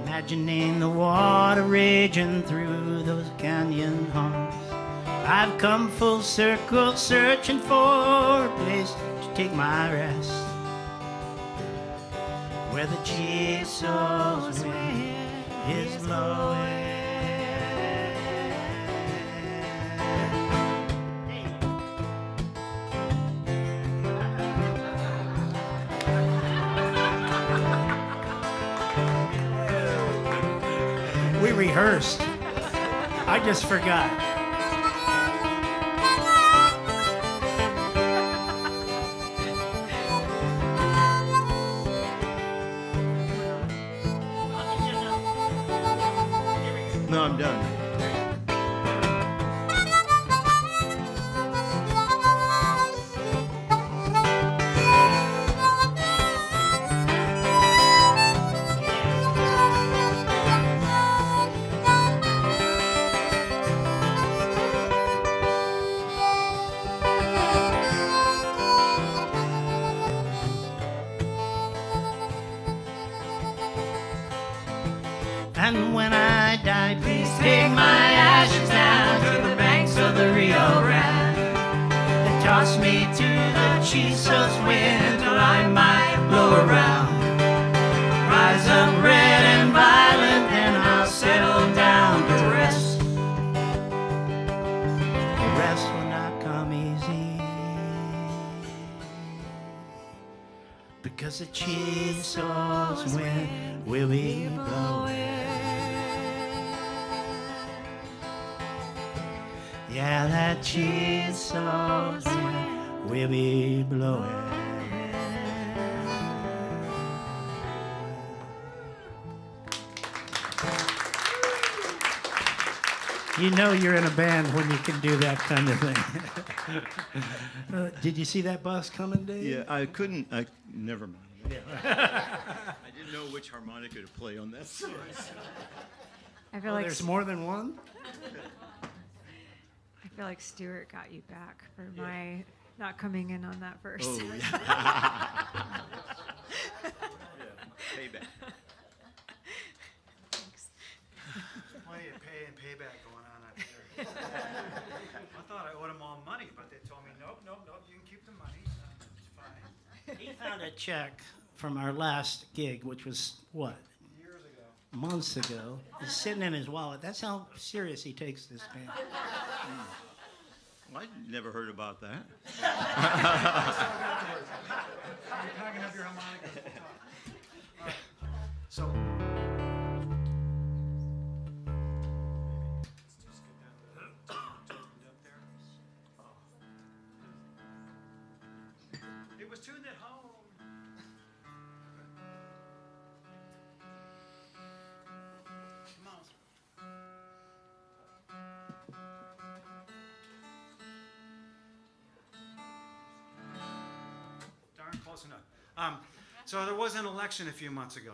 imagining the water raging through those canyon halls. I've come full circle searching for a place to take my rest, where the chisel's wind is blowing. We rehearsed. I just forgot. No, I'm done. And when I die, please take my ashes down to the banks of the Rio Grande, and toss me to the Chisos wind till I might blow around. Rise up red and violent, then I'll settle down to rest. The rest will not come easy, because the Chisos wind will be blowing. Yeah, that Chisos wind will be blowing. You know you're in a band when you can do that kind of thing. Did you see that bus coming, Dave? Yeah, I couldn't. Never mind. I didn't know which harmonica to play on that song. I feel Oh, like there's more than one? I feel like Stuart got you back for my not coming in on that verse. Oh, yeah. Payback. Thanks. Plenty of pay and payback going on up here. I thought I owed them all money, but they told me, nope, you can keep the money. It's fine. He found a check from our last gig, which was, what? Years ago. Months ago. It's sitting in his wallet. That's how serious he takes this band. Well, I never heard about that. You're packing up your harmonica. All right. So. Let's just get down to up there. It was tuned at home. Come on. Darn close enough. So there was an election a few months ago.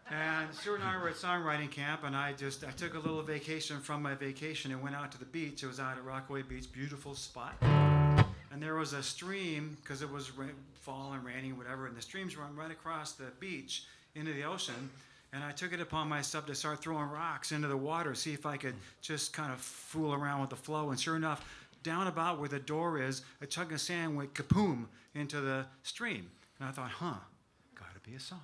And Stuart and I were at songwriting camp, and I took a little vacation from my vacation and went out to the beach. It was out at Rockaway Beach, beautiful spot. And there was a stream, because it was fall and raining, whatever, and the streams run right across the beach into the ocean. And I took it upon myself to start throwing rocks into the water, see if I could just kind of fool around with the flow. And sure enough, down about where the door is, a chunk of sand went kapoom into the stream. And I thought, gotta be a song.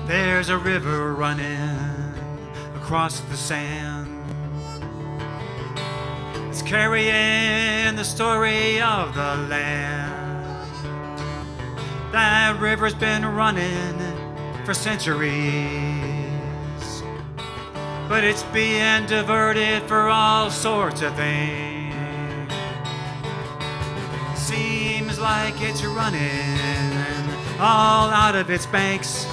There's a river running across the sand. It's carrying the story of the land. That river's been running for centuries, but it's being diverted for all sorts of things. seems like it's running all out of its banks.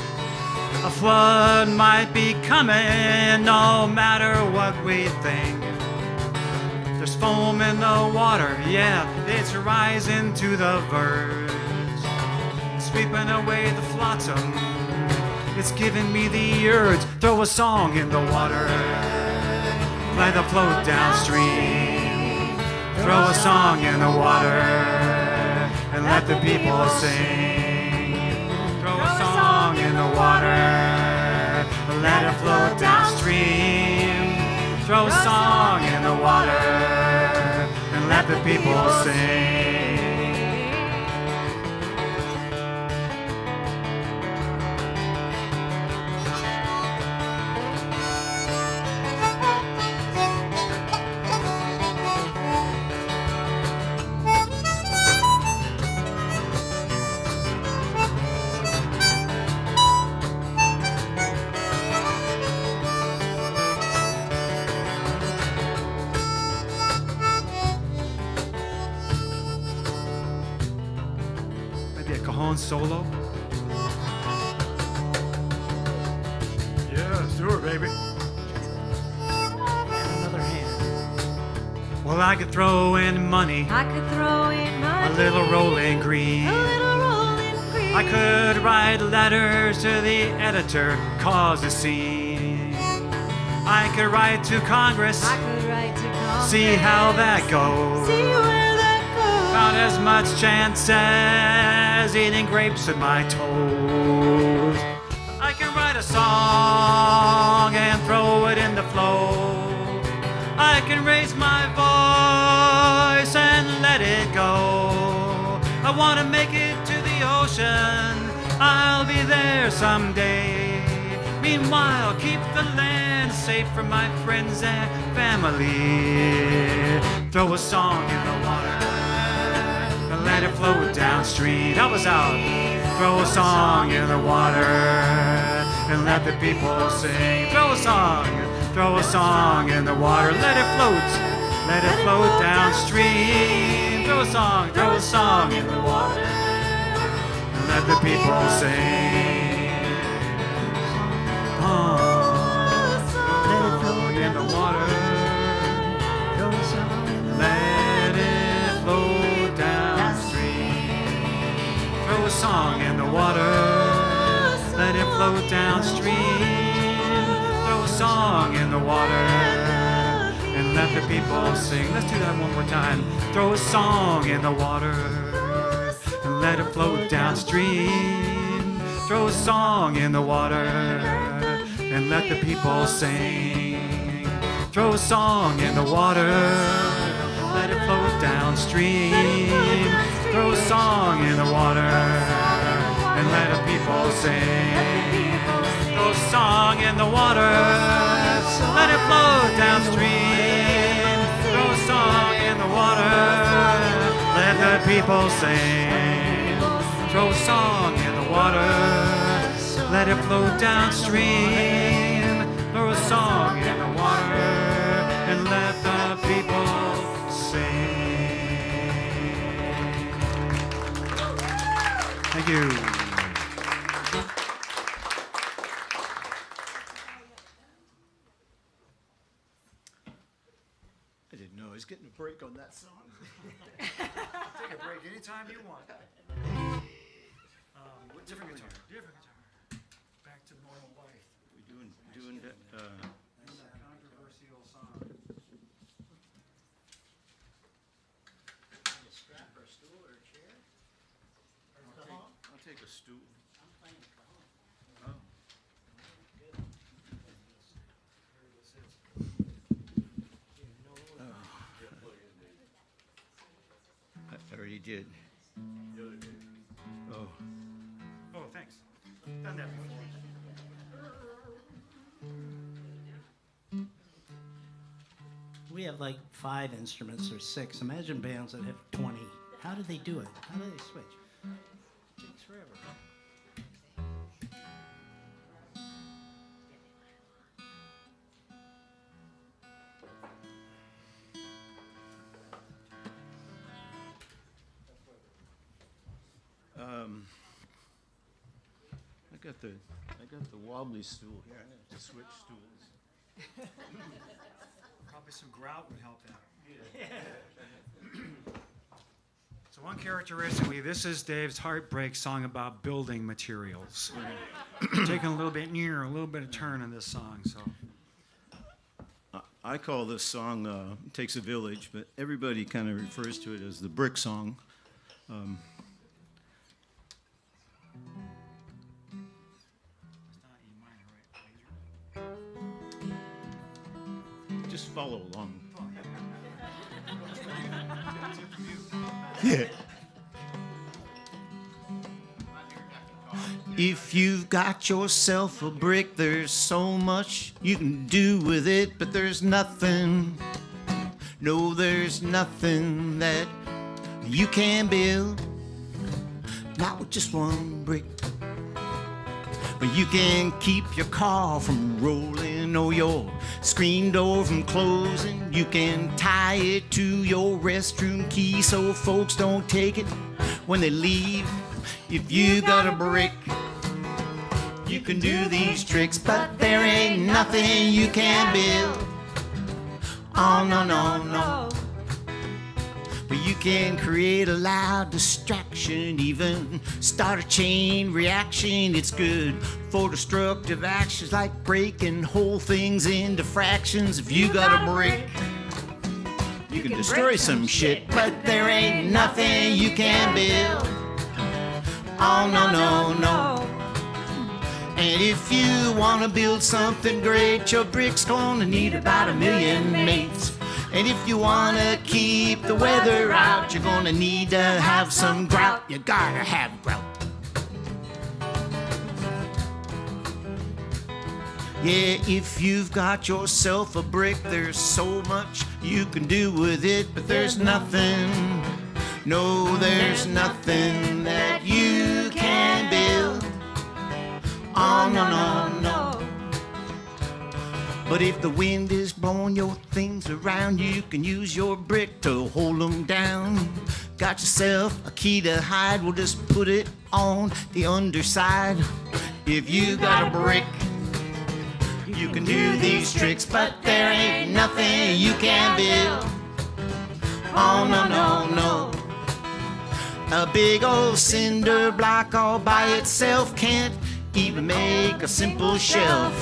A flood might be coming no matter what we think. There's foam in the water, yeah, it's rising to the verge. Sweeping away the flotsam, it's giving me the urge. Throw a song in the water, let it float downstream. Throw a song in the water, and let the people sing. Throw a song in the water, let it float downstream. Throw a song in the water, and let the people sing. Solo. Yeah, Stuart, baby. Another hand. Well, I could throw in money, I could throw in money, a little rolling green. a little rolling green. I could write letters to the editor, cause a scene. I could write to Congress, I could write to Congress, see how that goes. see where that goes. About as much chance as eating grapes with my toes. I can write a song and throw it in the flow. I can raise my voice and let it go. I want to make it to the ocean, I'll be there someday. Meanwhile, keep the land safe from my friends and family. Throw a song in the water, let it float downstream. Help us out. Throw a song in the water and let the people sing. Throw a song in the water. Let it float downstream. Throw a song in the water and let the people sing. Oh, let it float in the water. Let it float downstream. Throw a song in the water, let it float downstream. Throw a song in the water, and let the people sing. Let's do that one more time. Throw a song in the water, and let it float downstream. Throw a song in the water, and let the people sing. Throw a song in the water, let it float downstream. Throw a song in the water and let the people sing. Throw a song in the water, let it float downstream. Throw a song in the water, let the people sing. Throw a song in the water, let it float downstream. Throw a song in the water and let the people sing. Thank you. I didn't know I was getting a break on that song. Take a break anytime you want. Different guitar. Back to normal life. We doing that. That's a controversial song. A strap or a stool or a chair? I'll take a stool. I'm playing the cajon. Oh. I already did. Oh. Oh, thanks. Done that before. We have like 5 instruments or 6. Imagine bands that have 20. How do they do it? How do they switch? It takes forever. got the wobbly stool here. I have to switch stools. Probably some grout would help that. So one characteristically, this is Dave's heartbreak song about building materials. We're taking a little bit of turn in this song. So I call this song "Takes a Village," but everybody kind of refers to it as the brick song. Just follow along. Yeah. If you've got yourself a brick, there's so much you can do with it, but there's nothing, no, there's nothing that you can build, not with just one brick. But you can keep your car from rolling or your screen door from closing. You can tie it to your restroom key so folks don't take it when they leave. If you got a brick, you can do these tricks, but there ain't nothing you can build. Oh, no, no, no. But you can create a loud distraction, even start a chain reaction. It's good for destructive actions like breaking whole things into fractions. If you got a brick, you can destroy some shit, but there ain't nothing you can build. Oh, no, no, no. And if you want to build something great, your brick's gonna need about 1,000,000 mates. And if you want to keep the weather out, you're gonna need to have some grout. You gotta have grout. Yeah, if you've got yourself a brick, there's so much you can do with it, but there's nothing, no, there's nothing that you can build. Oh, no, no, no. But if the wind is blowing your things around, you can use your brick to hold them down. Got yourself a key to hide, we'll just put it on the underside. If you got a brick, you can do these tricks, but there ain't nothing you can build. Oh, no, no, no. A big old cinder block all by itself can't even make a simple shelf.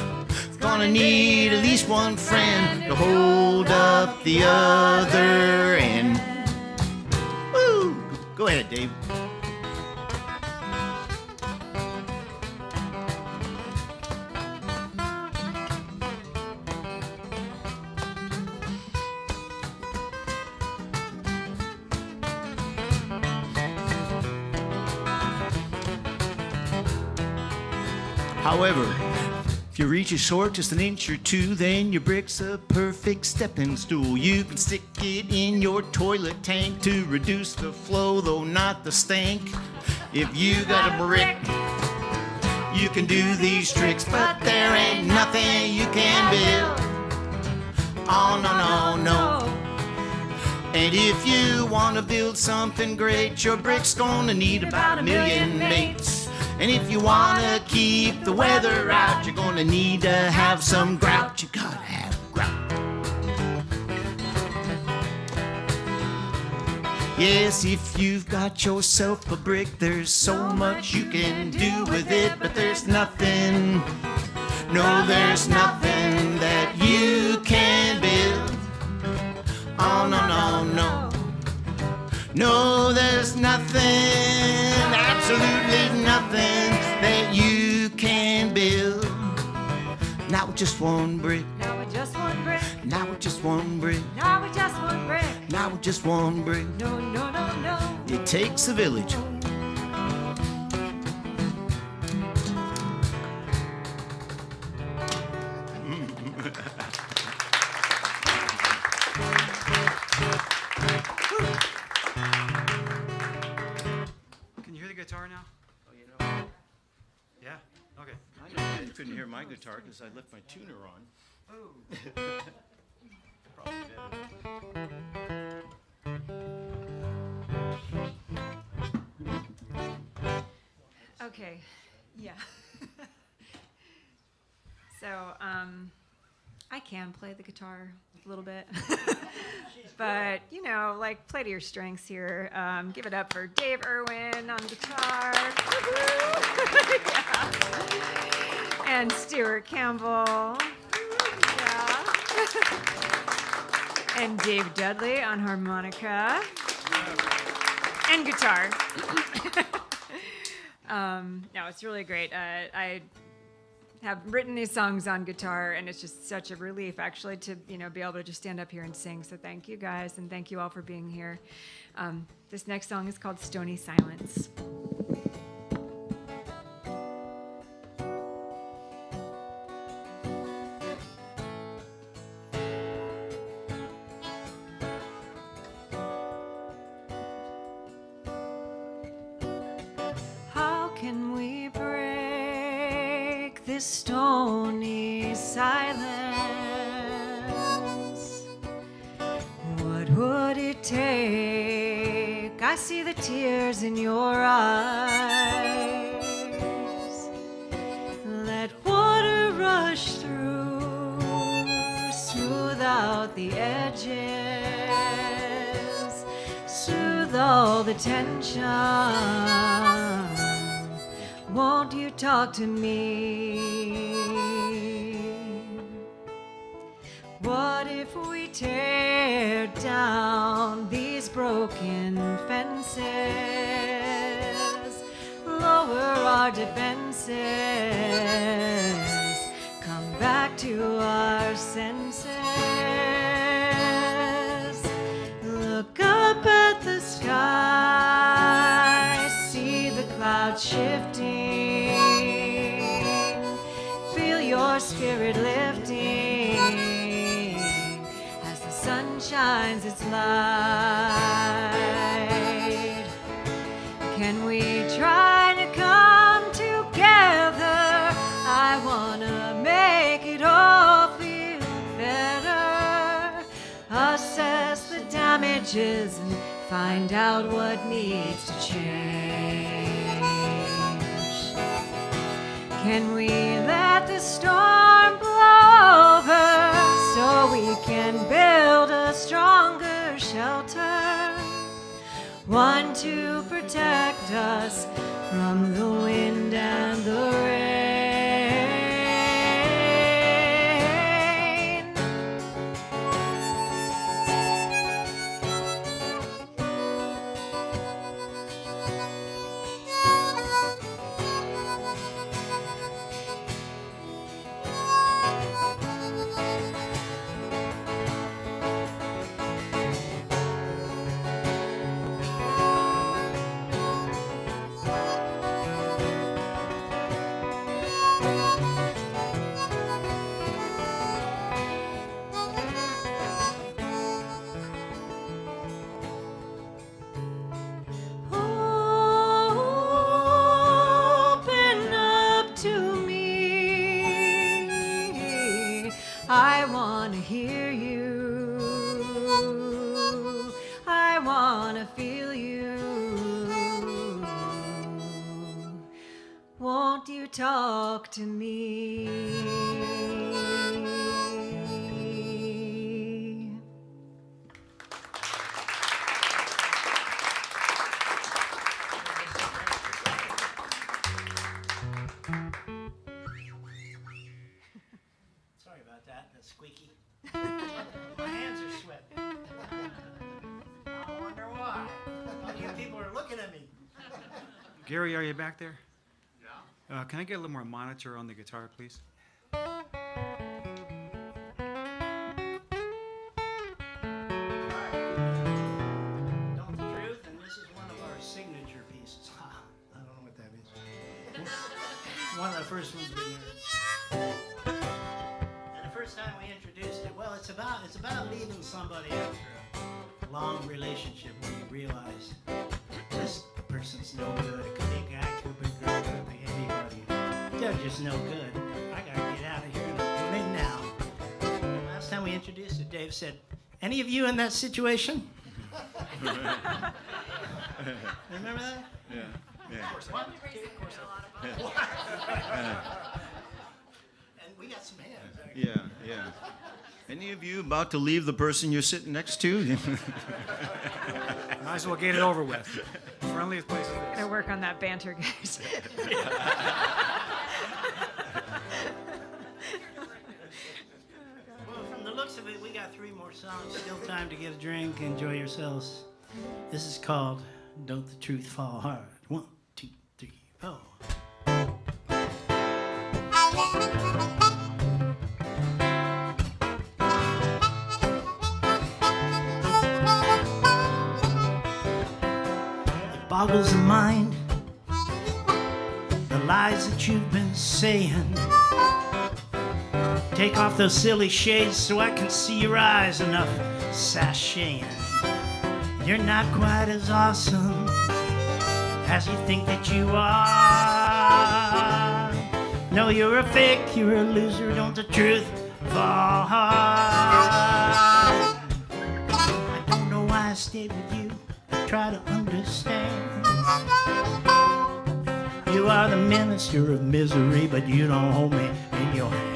It's gonna need at least one friend to hold up the other end. Woo! Go ahead, Dave. However, if your reach is short, just an inch or two, then your brick's a perfect stepping stool. You can stick it in your toilet tank to reduce the flow, though not the stank. If you got a brick, you can do these tricks, but there ain't nothing you can build. Oh, no, no, no. And if you want to build something great, your brick's gonna need about 1,000,000 mates. And if you want to keep the weather out, you're going to need to have some grout. You got to have grout. Yes, if you've got yourself a brick, there's so much you can do with it, but there's nothing, no, there's nothing that you can build. Oh, no, no, no. No, there's nothing, absolutely nothing that you can build. Not with just one brick. Not with just one brick. Not with just one brick. Not with just one brick. Not with just one brick. No, no, no, no. It takes a village. Guitar now? Oh, you know, Yeah? Okay. I couldn't hear my guitar because I left my tuner on. Oh. Probably better. Okay, yeah. So I can play the guitar a little bit. But, you know, like, play to your strengths here. Give it up for Dave Irwin on guitar. Yeah. And Stuart Campbell. Yeah. And Dave Dudley on harmonica and guitar. No, it's really great. I have written these songs on guitar, and it's just such a relief, actually, to be able to just stand up here and sing. So thank you guys, and thank you all for being here. This next song is called Stony Silence. How can we break this stony silence? What would it take? I see the tears in your eyes. Let water rush through, smooth out the edges, soothe all the tension. Won't you talk to me? What if we tear down these broken fences, lower our defenses, come back to our senses, look up at the sky, see the clouds shifting, feel your spirit lifting as the sun shines its light. Can we try to come together? I wanna make it all feel better, assess the damages and find out what needs to change. Can we let the storm blow over so we can build a stronger shelter, one to protect us from the wind and the rain? Open up to me. I want to hear you. I want to feel you. Won't you talk to me? Sorry about that. That's squeaky. My hands are sweating. I wonder why. All you people are looking at me. Gary, are you back there? Yeah. Can I get a little more monitor on the guitar, please? Don't the truth, and this is one of our signature pieces. I don't know what that is. One of the first ones we heard. And the first time we introduced it, well, it's about leaving somebody after a long relationship where you realize this person's no good. It could be a guy, could be a girl, could be anybody. They're just no good. I gotta get out of here and I'm doing it now. Last time we introduced it, Dave said, "Any of you in that situation?" Remember that? Yeah. And we We got some hands. Yeah, yeah. Any of you about to leave the person you're sitting next to? Might as well get it over with. Friendliest place it Gonna is. work on that banter, guys. Well, from the looks of it, we got 3 more songs. Still time to get a drink. Enjoy yourselves. This is called Don't the Truth Fall Hard. 1, 2, 3, 4. It boggles the mind, the lies that you've been saying. Take off those silly shades so I can see your eyes enough sashaying. You're not quite as awesome as you think that you are. No, you're a fake, you're a loser, don't the truth fall hard. I don't know why I stayed with you, I try to understand. You are the minister of misery, but you don't hold me in your hand.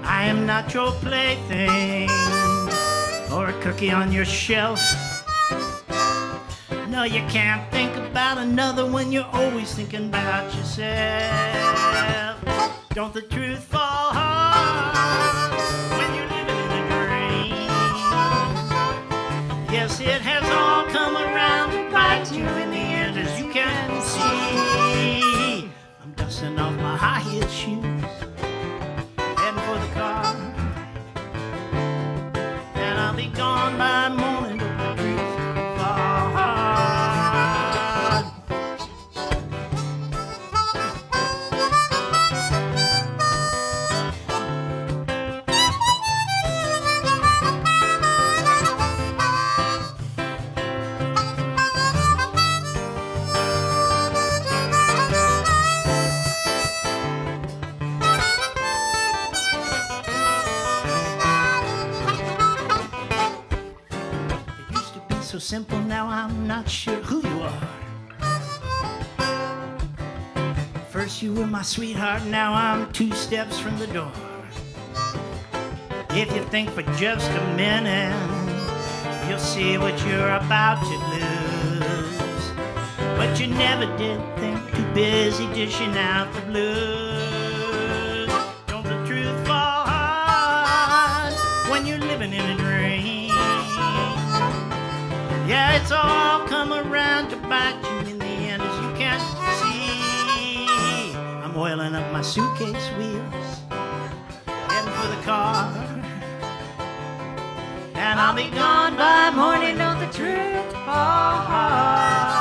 I am not your plaything or a cookie on your shelf. No, you can't think about another when you're always thinking about yourself. Don't the truth fall hard when you're living in a dream? Yes, it has all come around to bite you in the end, as you can see. I'm dusting off my high-heeled shoes, heading for the car, and I'll be gone by morning. Don't the truth fall hard. It used to be so simple, now I'm not sure who you are. First you were my sweetheart, now I'm 2 steps from the door. If you think for just a minute, you'll see what you're about to lose. But you never did think, too busy dishing out the blues. Don't the truth fall hard when you're living in a dream? Yeah, it's all come around to bite you in the end, as you can see. I'm oiling up my suitcase wheels, heading for the car, and I'll be gone by morning. Don't the truth fall hard.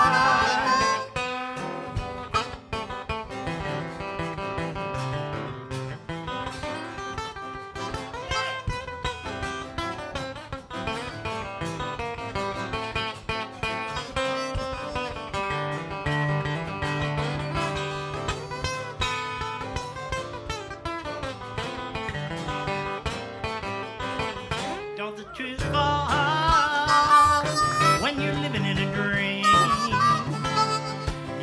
Don't the truth fall hard when you're living in a dream?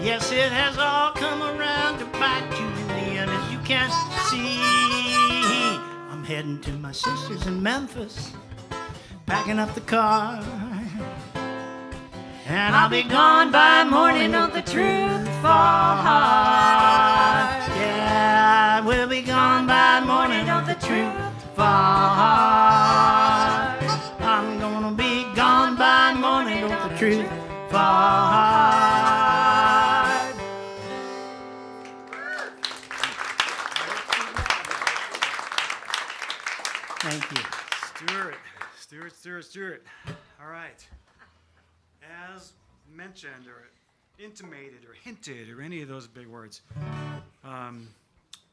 Yes, it has all come around to bite you in the end, as you can see. I'm heading to my sister's in Memphis, packing up the car, and I'll be gone by morning. Don't the truth fall hard? Yeah, we'll be gone by morning. Don't the truth fall hard? I'm gonna be gone by morning. Don't the truth fall hard? Thank you. Stuart. All right. As mentioned or intimated or hinted or any of those big words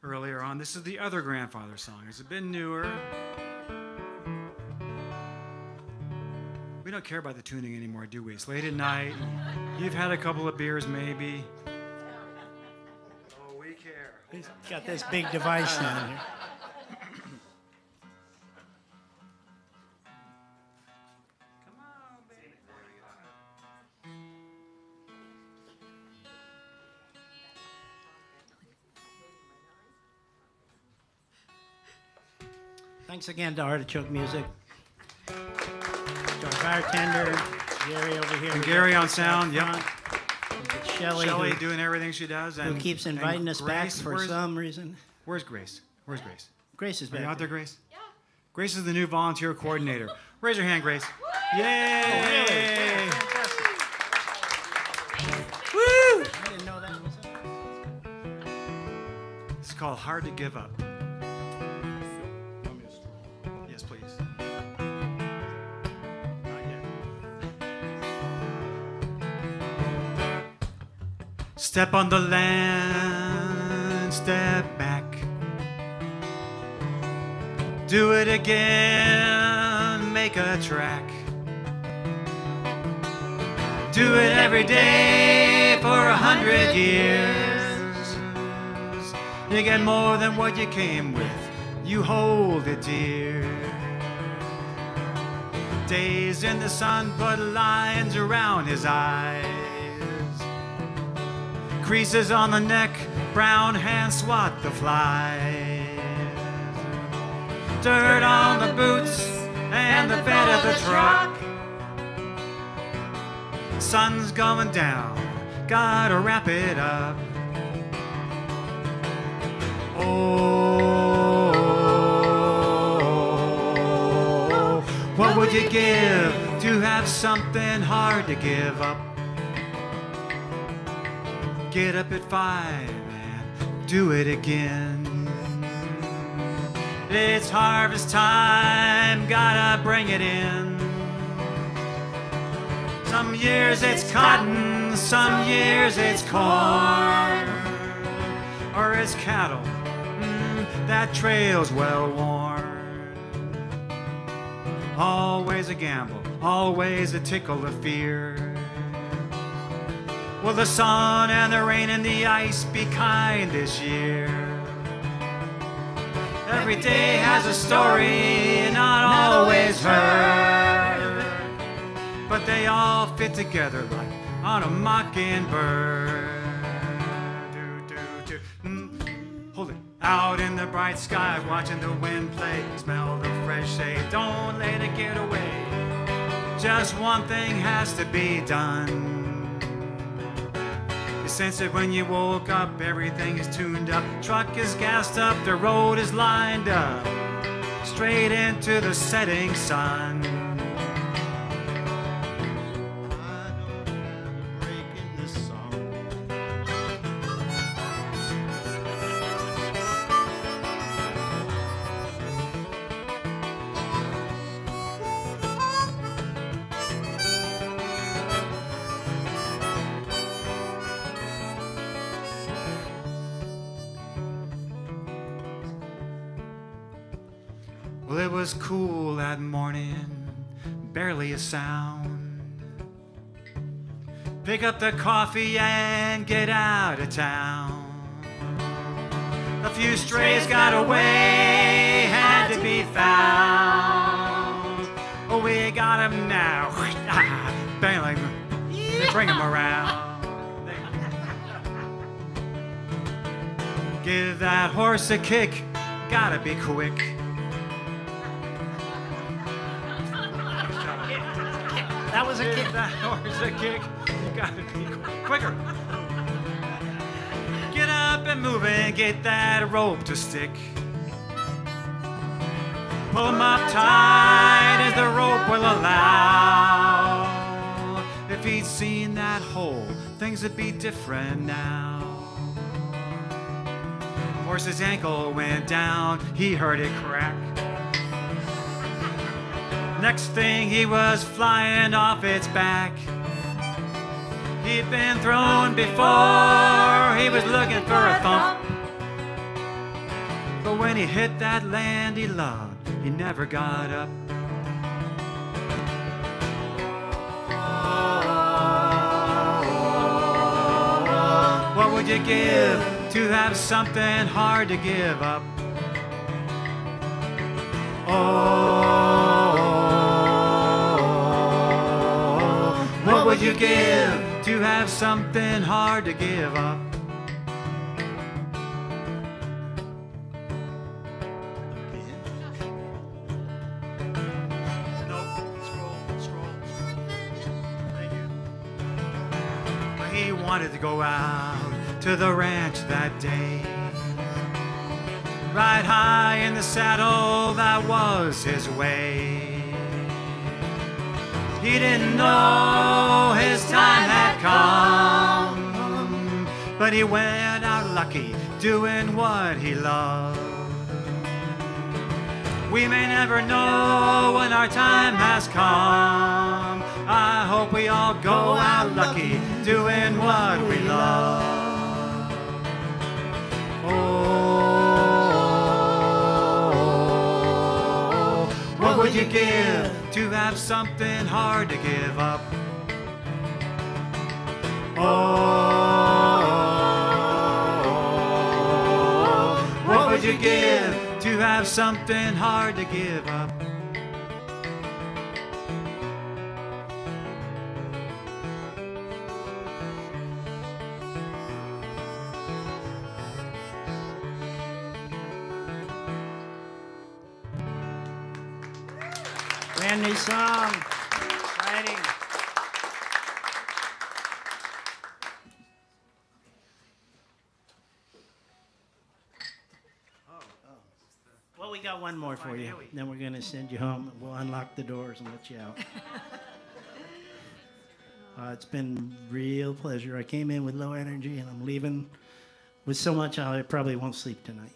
earlier on, this is the other grandfather song. It's a bit newer. We don't care about the tuning anymore, do we? It's late at night. You've had a couple of beers, maybe. Oh, we care. He's got this big device down here. Come on, baby. Thanks again to Artichoke Music. To our bartender, Gary over here. And Gary on sound, yep. Shelley, Shelley who, doing everything she does. who And, keeps inviting and us back Grace, for some reason. Where's Grace? Where's Grace? Grace is Are back. you out there, Grace? Yeah. Grace is the new volunteer coordinator. Raise your hand, Grace. Yay! Woo! I didn't know that was it. It's called Hard to Give Up. Yes, please. Not yet. Step on the land, step back. Do it again, make a track. Do it every day for 100 years. You get more than what you came with. You hold it dear. Days in the sun put lines around his eyes. Creases on the neck, brown hands swat the flies. Dirt on the boots and the bed of the truck. Sun's going down, gotta wrap it up. Oh, what would you give to have something hard to give up? Get up at 5 and do it again. It's harvest time, gotta bring it in. Some years it's cotton, some years it's corn, or it's cattle, that trail's well worn. Always a gamble, always a tickle of fear. Will the sun and the rain and the ice be kind this year? Every day has a story, not always heard, but they all fit together like on a mockingbird. Hold it. Out in the bright sky, watching the wind play, smell the fresh shade, don't let it get away. Just one thing has to be done. You sense it when you woke up, everything is tuned up, truck is gassed up, the road is lined up, straight into the setting sun. Well, it was cool that morning, barely a sound. Pick up the coffee and get out of town. A few strays got away, had to be found. Oh, we got 'em now. Bang, like, bring 'em around. Give that horse a kick, gotta be quick. That was a Give kick. that horse a kick, you gotta be quicker. Get up and move and get that rope to stick. Pull 'em up tight as the rope will allow. If he'd seen that hole, things would be different now. Horse's ankle went down, he heard it crack. Next thing he was flying off its back. He'd been thrown before, he was looking for a thump. But when he hit that land he loved, he never got up. What would you give to have something hard to give up? What would you give to have something hard to give up? he wanted to go out to the ranch that day. Ride high in the saddle, that was his way. He didn't know his time had come, but he went out lucky, doing what he loved. We may never know when our time has come. I hope we all go out lucky, doing what we love. Oh, what would you give to have something hard to give up? Oh, what would you give to have something hard to give up? Brand new song. Writing. Well, we got one more for you. Then we're going to send you home. We'll unlock the doors and let you out. It's been real pleasure. I came in with low energy, and I'm leaving with so much I probably won't sleep tonight.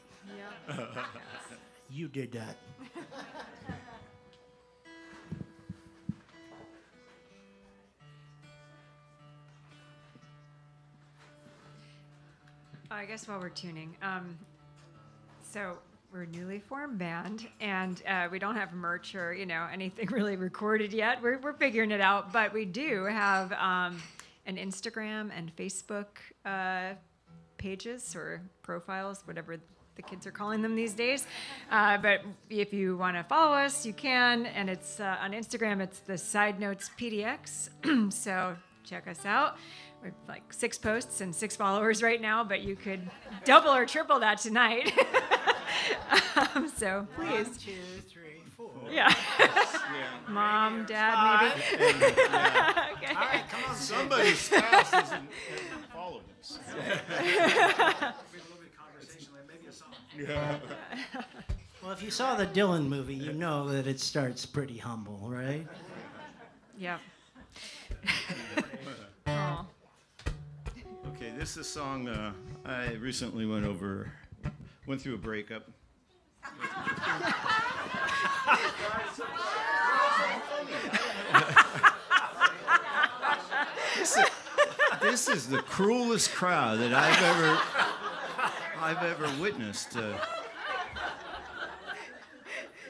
Yeah. You did that. I guess while we're tuning, so we're a newly formed band, and we don't have merch or anything really recorded yet. We're figuring it out, but we do have an Instagram and Facebook pages or profiles, whatever the kids are calling them these days. But if you want to follow us, you can, and it's on Instagram. It's the Sidenotes PDX. So check us out. We have like 6 posts and 6 followers right now, but you could double or triple that tonight. So please. 1, 2, 3, 4. Yeah. Mom, Dad, maybe. Okay. All right, come on. Somebody's spouse isn't following us. Well, if you saw the Dylan movie, you know that it starts pretty humble, right? Yeah. Oh. Okay, this is a song I recently went through a breakup. This is the cruelest crowd that I've ever witnessed.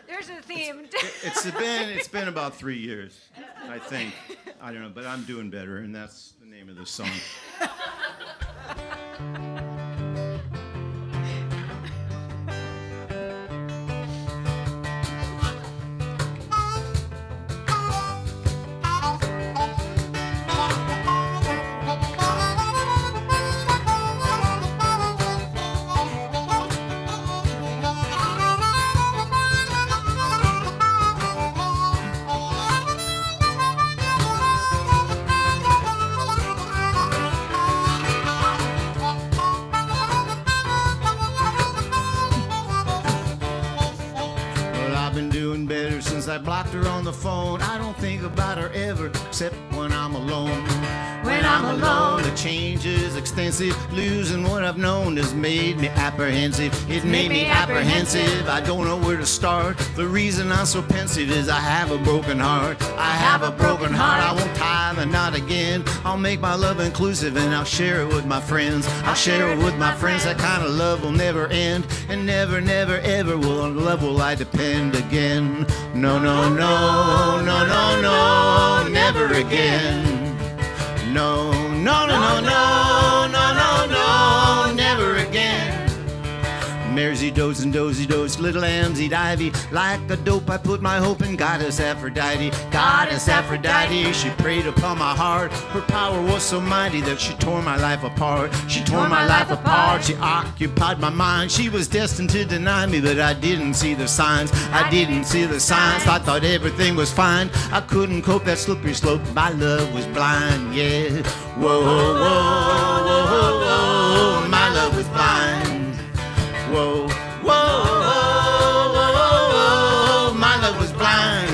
There's a theme. It's been about 3 years, I think. I don't know, but I'm doing better, and that's the name of the song. I blocked her on the phone. I don't think about her ever, except when I'm alone. When I'm alone, the change is extensive. Losing what I've known has made me apprehensive. It made me apprehensive. I don't know where to start. The reason I'm so pensive is I have a broken heart. I have a broken heart. I won't tie the knot again. I'll make my love inclusive and I'll share it with my friends. I'll share it with my friends. That kind of love will never end. And never, never, ever will on love will I depend again. No, no, no, no, no, no, never again. No, no, no, no, no, no, no, no, never again. mares eat does and dozy does, little lambs eat ivy. Like a dope I put my hope in Goddess Aphrodite. Goddess Aphrodite, she preyed upon my heart. Her power was so mighty that she tore my life apart. She tore my life apart. She occupied my mind. She was destined to deny me, but I didn't see the signs. I didn't see the signs. I thought everything was fine. I couldn't cope that slippery slope. My love was blind, yeah. Whoa, whoa, whoa, whoa, whoa. My love was blind. Whoa, whoa, whoa, whoa, whoa. My love was blind.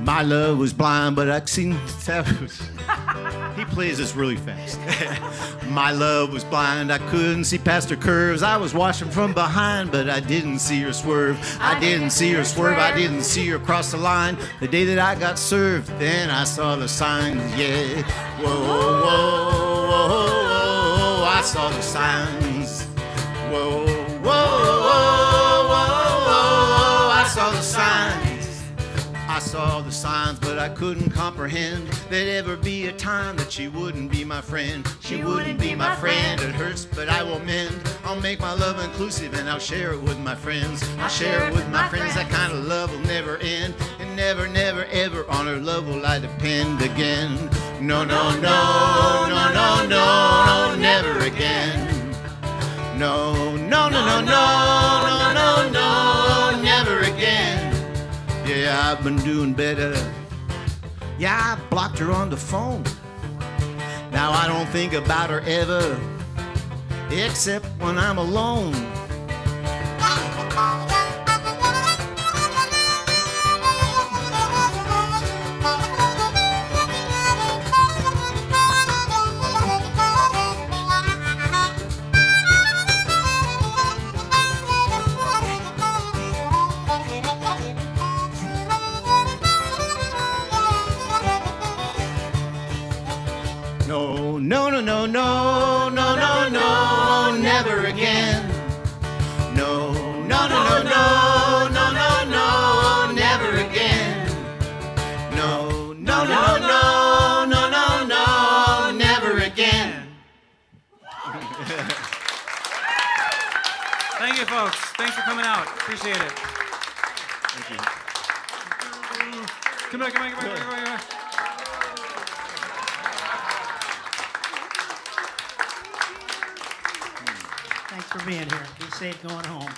My love was blind, but I seen he plays this really fast. My love was blind, I couldn't see past her curves. I was watching from behind, but I didn't see her swerve. I didn't see her swerve, I didn't see her cross the line. The day that I got served, then I saw the signs, yeah. Whoa, whoa, whoa, whoa, whoa, I saw the signs. Whoa, whoa, whoa, whoa, whoa, I saw the signs. I saw the signs, but I couldn't comprehend there'd ever be a time that she wouldn't be my friend. She wouldn't be my friend. It hurts, but I will mend. I'll make my love inclusive and I'll share it with my friends. I'll share it with my friends. That kind of love will never end. And never, never, ever on her love will I depend again. No, no, no, no, no, no, no, never again. No, no, no, no, no, no, no, no, never again. Yeah, I've been doing better. Yeah, I blocked her on the phone. Now I don't think about her ever, except when I'm alone. No, no, no, no, no, no, no, no, never again. No, no, no, no, no, no, no, no, never again. No, no, no, no, no, no, no, never again. Thank you, folks. Thanks for coming out. Appreciate it. Thank you. Come back, come back, come back, come back, come back. Thanks for being here. Be safe going home.